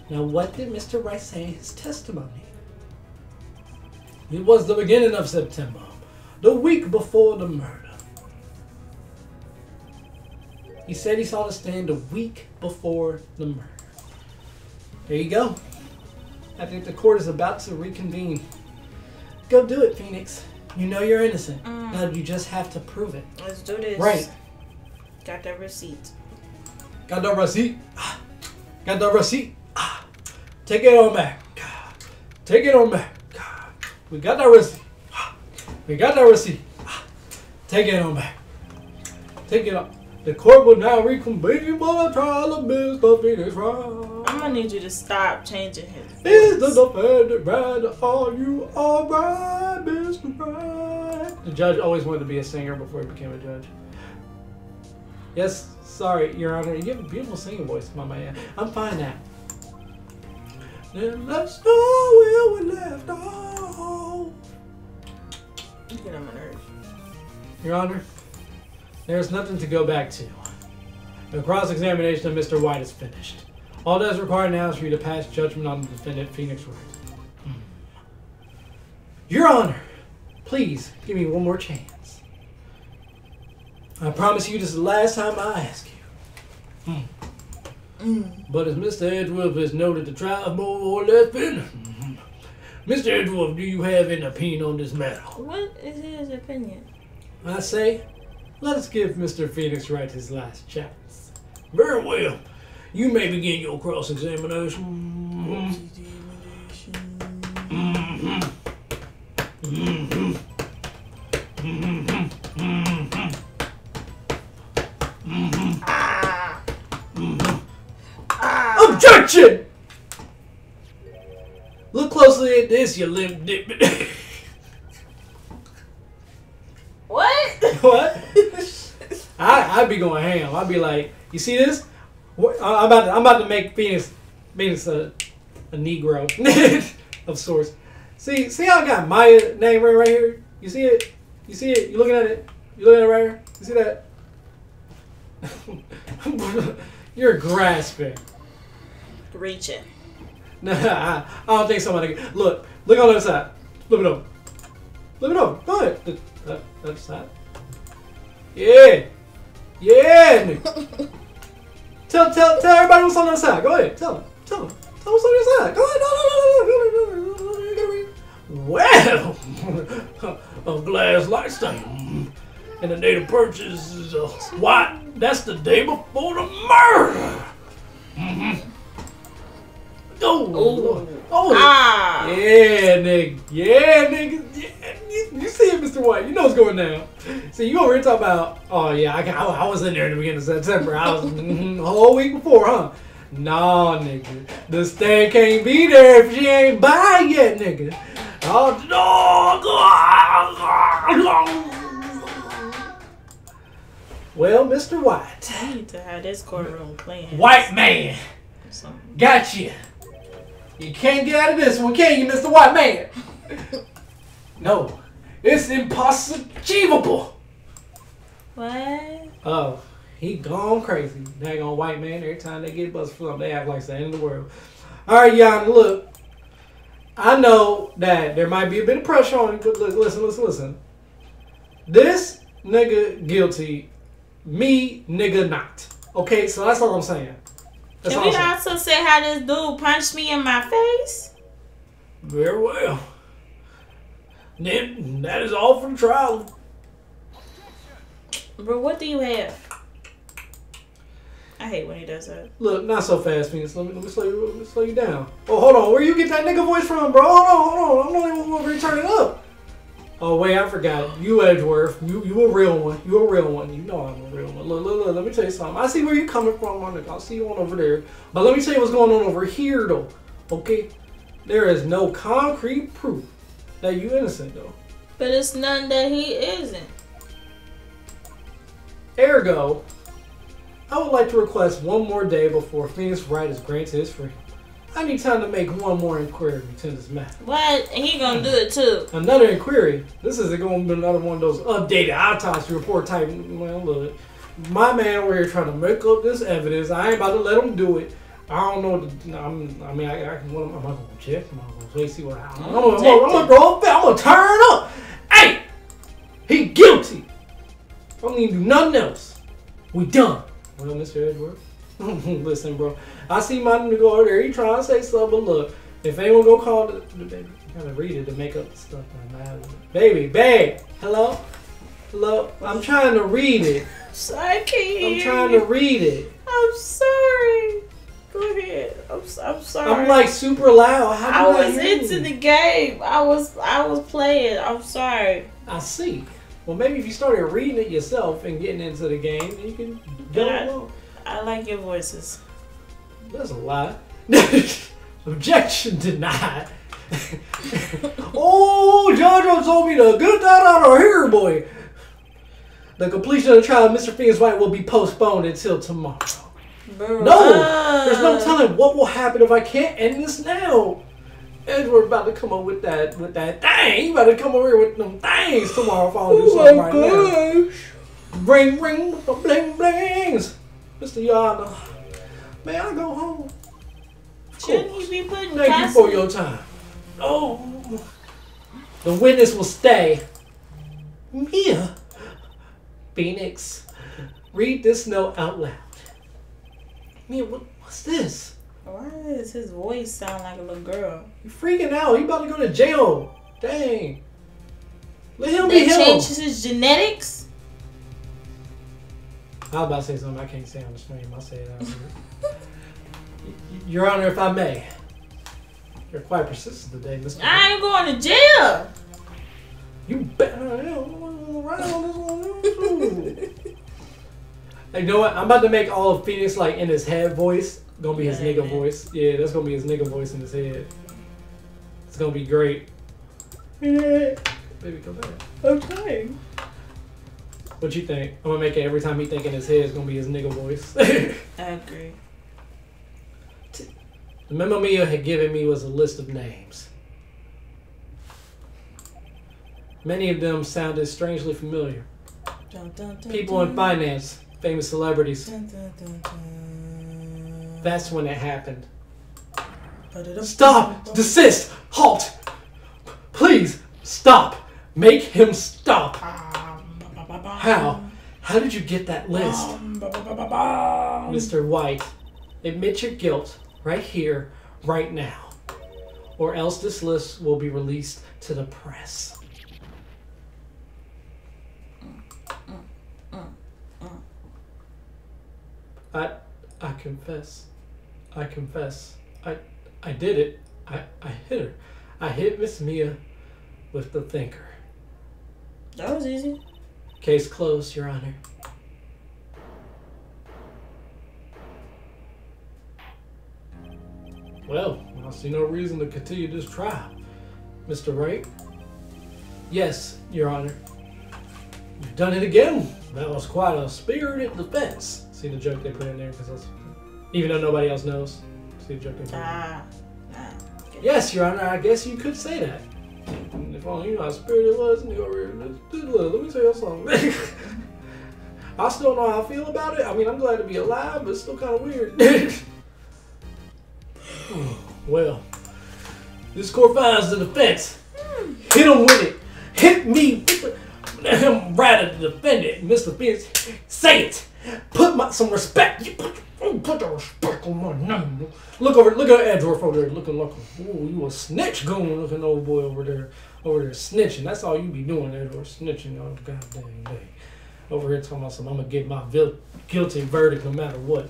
Speaker 2: Now what did Mr. Rice say in his testimony? It was the beginning of September, the week before the murder. He said he saw the stand a week before the murder. There you go. I think the court is about to reconvene. Go do it, Phoenix. You know you're innocent. Now you just have to prove it.
Speaker 1: Let's do this.
Speaker 2: Right.
Speaker 1: Got the receipt.
Speaker 2: Got the receipt. Got the receipt. Take it on back. Take it on back. We got that receipt. We got that receipt. Take it on back. Take it on. The court will now reconvene for the trial of Mr. Phoenix Wright.
Speaker 1: I'm gonna need you to stop changing his voice.
Speaker 2: Is the defendant ready? Are you alright, Mr. Wright? The judge always wanted to be a singer before he became a judge. Yes, sorry, Your Honor. You have a beautiful singing voice, my man. I'm fine now. Then let's know where we left off.
Speaker 1: You get on my nerves.
Speaker 2: Your Honor, there's nothing to go back to. The cross-examination of Mr. White is finished. All that is required now is for you to pass judgment on the defendant, Phoenix Wright. Your Honor, please give me one more chance. I promise you this is the last time I ask you. But as Mr. Edgeworth has noted, the trial is more or less finished. Mr. Edgeworth, do you have any opinion on this matter?
Speaker 1: What is his opinion?
Speaker 2: I say, let us give Mr. Phoenix Wright his last chance. Very well. You may begin your cross-examination. Objection! Look closely at this, you limp dip.
Speaker 1: What?
Speaker 2: What? I'd be going ham. I'd be like, you see this? I'm about to make Phoenix a Negro of sorts. See how I got Maya name right here? You see it? You see it? You looking at it? You looking at it right here? You see that? You're grasping.
Speaker 1: Reaching.
Speaker 2: Nah, I don't think somebody. Look on the other side. Flip it over. Flip it over. Go ahead. The other side. Yeah. Yeah. Tell everybody what's on the other side. Go ahead. Tell them. Tell what's on the other side. Go ahead. No. Well, a glass light stain. And the date of purchase is what? That's the day before the murder. Oh, yeah, nigga. Yeah, nigga. Yeah. You see it, Mr. White. You know what's going down. See, you over here talking about, oh, yeah, I was in there in the beginning of September. I was the whole week before, huh? Nah, nigga. The stand can't be there if she ain't by yet, nigga. Oh, no. Well, Mr. White.
Speaker 1: I need to have this courtroom clean.
Speaker 2: White man. Got you. You can't get out of this one, can you, Mr. White Man? No. It's impossible.
Speaker 1: What?
Speaker 2: Oh, he gone crazy. Daggone white man. Every time they get busted for something, they act like it's the end of the world. Alright, Yana, look. I know that there might be a bit of pressure on you, but look, listen. This nigga guilty. Me, nigga, not. Okay, so that's all I'm saying. That's
Speaker 1: Can we also say how this dude punched me in my face?
Speaker 2: Very well. Then that is all for the trial.
Speaker 1: Bro, what do you have? I hate when he does that.
Speaker 2: Look, not so fast, Phoenix. Let me slow you down. Oh, hold on. Where you get that nigga voice from, bro? Hold on. I'm not even gonna turn it up. Oh wait, I forgot. You Edgeworth. You a real one. You a real one. You know I'm a real one. Look. Let me tell you something. I see where you coming from, my nigga. I'll see you on over there. But let me tell you what's going on over here, though. Okay? There is no concrete proof that you innocent, though.
Speaker 1: But it's none that he isn't.
Speaker 2: Ergo, I would like to request one more day before Phoenix Wright is granted his freedom. I need time to make one more inquiry into this matter.
Speaker 1: What? And he gonna do it too.
Speaker 2: Another inquiry? This is going to be another one of those updated autopsy report type. Well, look. My man over here trying to make up this evidence. I ain't about to let him do it. I don't know. I'm going to check. I'm going to see what happens. I'm going to turn up. Hey! He guilty. I don't need to do nothing else. We done. Well, Mr. Edgeworth. Listen, bro. I see my nigga over there. He trying to say something, but look, if anyone go call the baby, you gotta read it to make up the stuff. Babe, hello. I'm trying to read it.
Speaker 1: I can't hear
Speaker 2: I'm trying to read it.
Speaker 1: I'm sorry. Go ahead. I'm sorry.
Speaker 2: I'm like super loud. How
Speaker 1: I was into the game. I was playing. I'm sorry.
Speaker 2: I see. Well, maybe if you started reading it yourself and getting into the game, you can go along.
Speaker 1: I like your voices.
Speaker 2: That's a lie. Objection denied. Oh, Jojo told me to get that out of here, boy. The completion of the trial of Mr. Phoenix Wright will be postponed until tomorrow.
Speaker 1: Bro.
Speaker 2: No! There's no telling what will happen if I can't end this now. Edward about to come up with that thing. He about to come over here with them things tomorrow if I don't do something right now. Ring, bling, blings. Mr. Yana, may I go home?
Speaker 1: Shouldn't he be putting
Speaker 2: Thank you for your time. Oh, the witness will stay. Mia, Phoenix, read this note out loud. Mia, What's this?
Speaker 1: Why does his voice sound like a little girl?
Speaker 2: You're freaking out. You about to go to jail. Dang. Let him be him.
Speaker 1: They changed his genetics?
Speaker 2: I was about to say something I can't say on the stream. I'll say it out here. Your Honor, if I may. You're quite persistent today, Mr.
Speaker 1: I ain't going to jail.
Speaker 2: You better. You know what? I'm about to make all of Phoenix like in his head voice. Gonna be his nigga voice. Yeah, that's gonna be his nigga voice in his head. It's gonna be great. Yeah. Baby, come back.
Speaker 1: I'm trying.
Speaker 2: What you think? I'm gonna make it every time he think in his head, it's gonna be his nigga voice.
Speaker 1: I agree.
Speaker 2: The memo Mia had given me was a list of names. Many of them sounded strangely familiar.
Speaker 1: Dun, dun, dun,
Speaker 2: People in finance, famous celebrities.
Speaker 1: Dun, dun, dun, dun.
Speaker 2: That's when it happened. Stop! Desist! Halt! Please, stop! Make him stop! How? How did you get that list? Mr. White, admit your guilt right here, right now. Or else this list will be released to the press. I confess. I confess. I did it. I hit her. I hit Miss Mia with the thinker.
Speaker 1: That was easy.
Speaker 2: Case closed, Your Honor. Well, I see no reason to continue this trial. Mr. Wright? Yes, Your Honor. You've done it again. That was quite a spirited defense. See the joke they put in there? Because even though nobody else knows. See the joke they put in there? Yes, Your Honor, I guess you could say that. If only you know how spirited it was. Let me tell you something. I still know how I feel about it. I mean, I'm glad to be alive, but it's still kind of weird. Well, this court finds the defense. Hit him with it. Hit me. Him right at the defendant. Mr. Fitz, say it. Put some respect. Put the respect on my name. Look at Edgeworth over there looking like you a snitch goon looking old boy over there snitching. That's all you be doing, Edgeworth, snitching all the goddamn day. Over here talking about something, I'm gonna get my guilty verdict no matter what.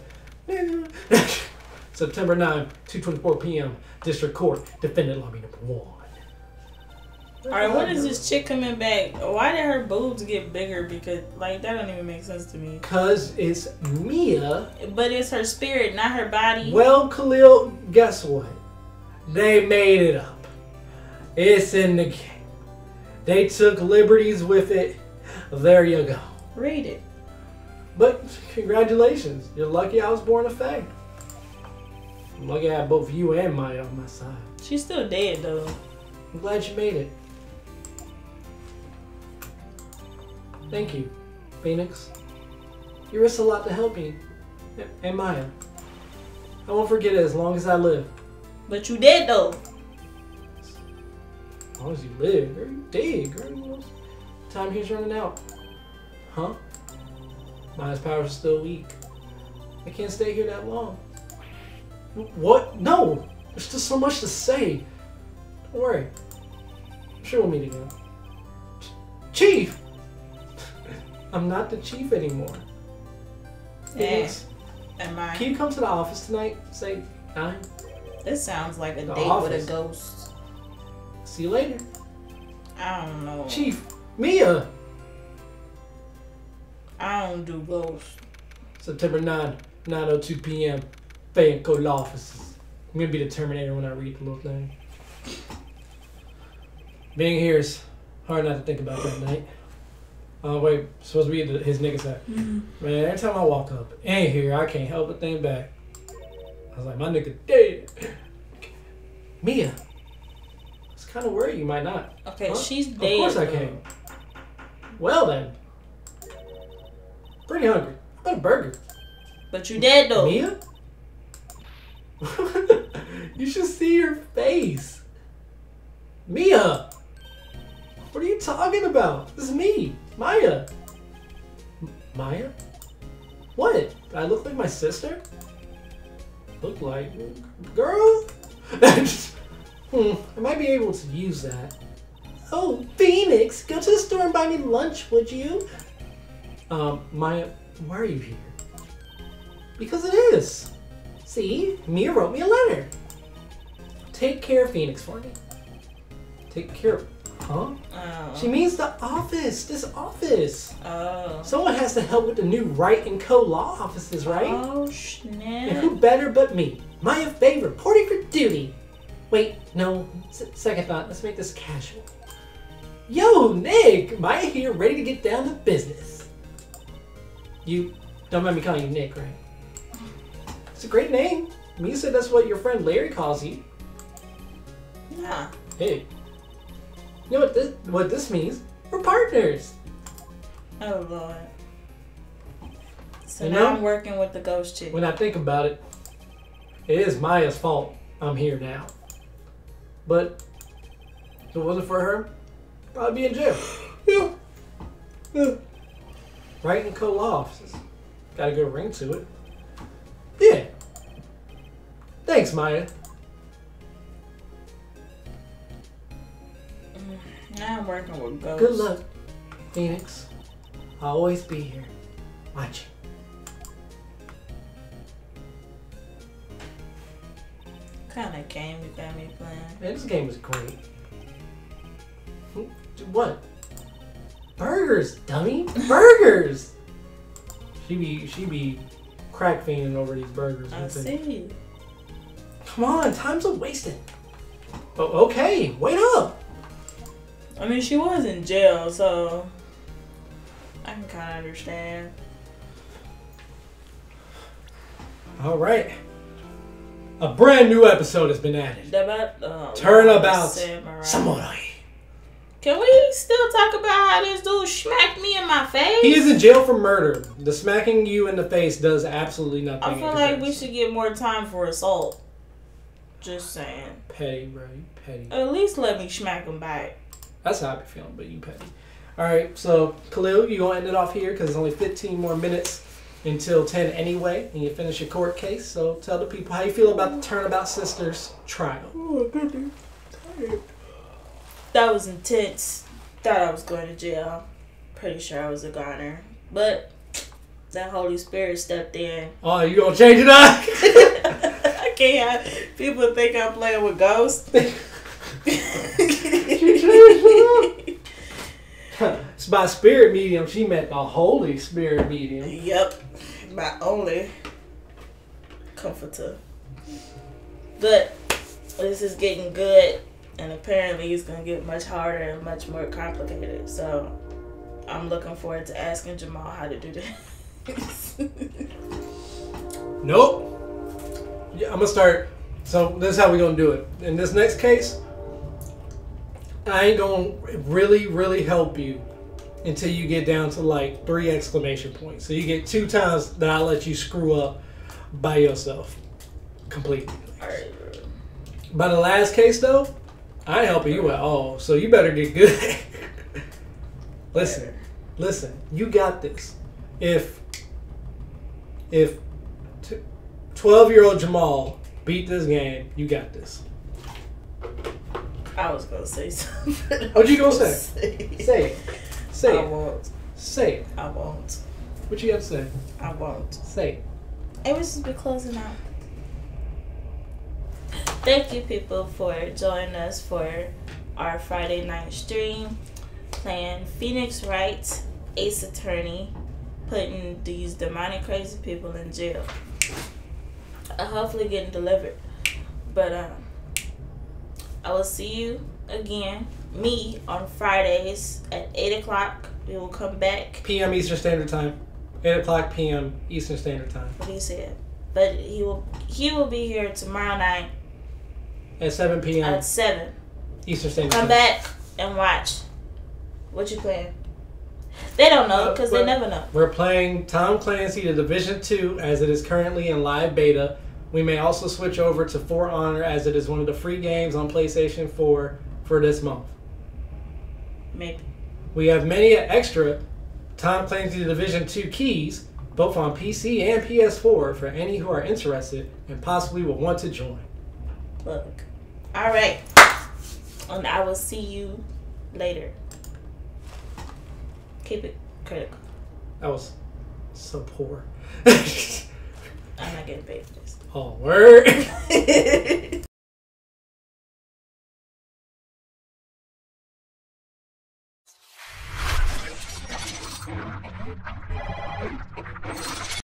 Speaker 2: September 9, 2:24 p.m. District Court, defendant lobby number 1.
Speaker 1: Alright, when is this chick coming back? Why did her boobs get bigger? Because, like, that don't even make sense to me.
Speaker 2: Because it's Mia.
Speaker 1: But it's her spirit, not her body.
Speaker 2: Well, Khalil, guess what? They made it up. It's in the game. They took liberties with it. There you go.
Speaker 1: Read it.
Speaker 2: But, congratulations. You're lucky I was born a Fae. I'm lucky I had both you and Maya on my side.
Speaker 1: She's still dead, though.
Speaker 2: I'm glad you made it. Thank you, Phoenix. You risked a lot to help me. And Maya. I won't forget it as long as I live.
Speaker 1: But you did, though.
Speaker 2: As long as you live, girl, you dead, girl. Time here's running out. Huh? Maya's powers are still weak. I can't stay here that long. What? No! There's still so much to say. Don't worry. I'm sure we'll meet again. Chief! I'm not the chief anymore.
Speaker 1: Yes. Am I?
Speaker 2: Can you come to the office tonight? Say 9?
Speaker 1: This sounds like a date
Speaker 2: office.
Speaker 1: with a ghost.
Speaker 2: See you later.
Speaker 1: I don't know.
Speaker 2: Chief, Mia!
Speaker 1: I don't do ghosts.
Speaker 2: September 9, 9:02 p.m. Faye & Co. Law offices. I'm gonna be the Terminator when I read the little thing. Being here is hard not to think about that night. Oh wait, supposed to be his nigga side. Man, every time I walk up, ain't here, I can't help but think back. I was like, my nigga dead. Mia, I was kind of worried you might not.
Speaker 1: Okay,
Speaker 2: huh?
Speaker 1: She's dead.
Speaker 2: Of course I can. Well then, pretty hungry. How about a burger?
Speaker 1: But you dead though.
Speaker 2: Mia? You should see her face. Mia! What are you talking about? This is me, Maya. Maya? What? Do I look like my sister? look like? Girl? I might be able to use that. Oh, Phoenix, go to the store and buy me lunch, would you? Maya, why are you here? Because it is. See, Mia wrote me a letter. Take care of Phoenix for me. Take care of... Huh?
Speaker 1: Oh.
Speaker 2: She means the office. This office.
Speaker 1: Oh.
Speaker 2: Someone has to help with the new Wright and Co. law offices, right?
Speaker 1: Oh, snap.
Speaker 2: And who better but me? Maya Fey reporting for duty. Wait, no. Second thought. Let's make this casual. Yo, Nick! Maya here, ready to get down to business. You don't mind me calling you Nick, right? It's a great name. Mia said that's what your friend Larry calls you.
Speaker 1: Nah.
Speaker 2: Hey. You know what this means? We're partners.
Speaker 1: Oh, Lord. So
Speaker 2: you
Speaker 1: now
Speaker 2: know,
Speaker 1: I'm working with the ghost chick.
Speaker 2: When I think about it, it is Maya's fault I'm here now. But if it wasn't for her, I'd be in jail. Yeah. Wright and Co. law offices. Got a good ring to it. Yeah. Thanks, Maya.
Speaker 1: Now I'm working with ghosts.
Speaker 2: Good luck, Phoenix. I'll always be here, watching.
Speaker 1: What kind of game you got me playing?
Speaker 2: Man, this game is great. What? Burgers, dummy. Burgers. She be crack fiending over these burgers.
Speaker 1: I see.
Speaker 2: Come on, time's a wasted. Oh, okay, wait up.
Speaker 1: I mean, she was in jail, so I can kind of understand.
Speaker 2: All right. A brand new episode has been added. Turnabout Samurai.
Speaker 1: Can we still talk about how this dude smacked me in my face?
Speaker 2: He is in jail for murder. The smacking you in the face does absolutely nothing.
Speaker 1: I feel like we should get more time for assault. Just saying.
Speaker 2: Petty, bro. You petty.
Speaker 1: At least let me smack him back.
Speaker 2: That's how I be feeling, but you petty. Alright, so Khalil, you gonna end it off here because it's only 15 more minutes until 10 anyway, and you finish your court case. So tell the people how you feel about the Turnabout Sisters trial.
Speaker 1: Oh, goodness. That was intense. Thought I was going to jail. Pretty sure I was a goner. But that Holy Spirit stepped in.
Speaker 2: Oh, you gonna change it up?
Speaker 1: I can't have people think I'm playing with ghosts.
Speaker 2: It's by spirit medium. She met the Holy Spirit medium.
Speaker 1: Yep. My only comforter. But this is getting good. And apparently it's going to get much harder and much more complicated. So I'm looking forward to asking Jamal how to do this.
Speaker 2: Nope. Yeah, I'm going to start. So this is how we're going to do it. In this next case, I ain't going to really help you until you get down to like 3 exclamation points. So you get 2 times that I'll let you screw up by yourself. Completely.
Speaker 1: Alright.
Speaker 2: By the last case though, I ain't helping you at all. So you better get good. Listen, you got this. If 12-year-old Jamal beat this game, you got this.
Speaker 1: I was gonna say something.
Speaker 2: What you gonna say? Say it. Say it.
Speaker 1: I won't.
Speaker 2: Say it.
Speaker 1: I won't.
Speaker 2: What you got to say?
Speaker 1: I won't.
Speaker 2: Say it.
Speaker 1: It was just be closing out. Thank you, people, for joining us for our Friday night stream, playing Phoenix Wright, Ace Attorney, putting these demonic crazy people in jail. Hopefully getting delivered. But I will see you again, me, on Fridays at 8 o'clock. We will come back.
Speaker 2: PM Eastern Standard Time. 8 o'clock PM Eastern Standard Time.
Speaker 1: What he said. But he will be here tomorrow night.
Speaker 2: At 7 p.m.
Speaker 1: At 7.
Speaker 2: Eastern Standard Time.
Speaker 1: Come back and watch. What you playing? They don't know because they never know.
Speaker 2: We're playing Tom Clancy, The Division 2, as it is currently in live beta. We may also switch over to For Honor, as it is one of the free games on PlayStation 4 for this month.
Speaker 1: Maybe.
Speaker 2: We have many extra Tom Clancy The Division 2 keys both on PC and PS4 for any who are interested and possibly will want to join.
Speaker 1: Look. All right. And I will see you later. Keep it critical.
Speaker 2: That was so poor.
Speaker 1: I'm not getting paid for this.
Speaker 2: Oh, word.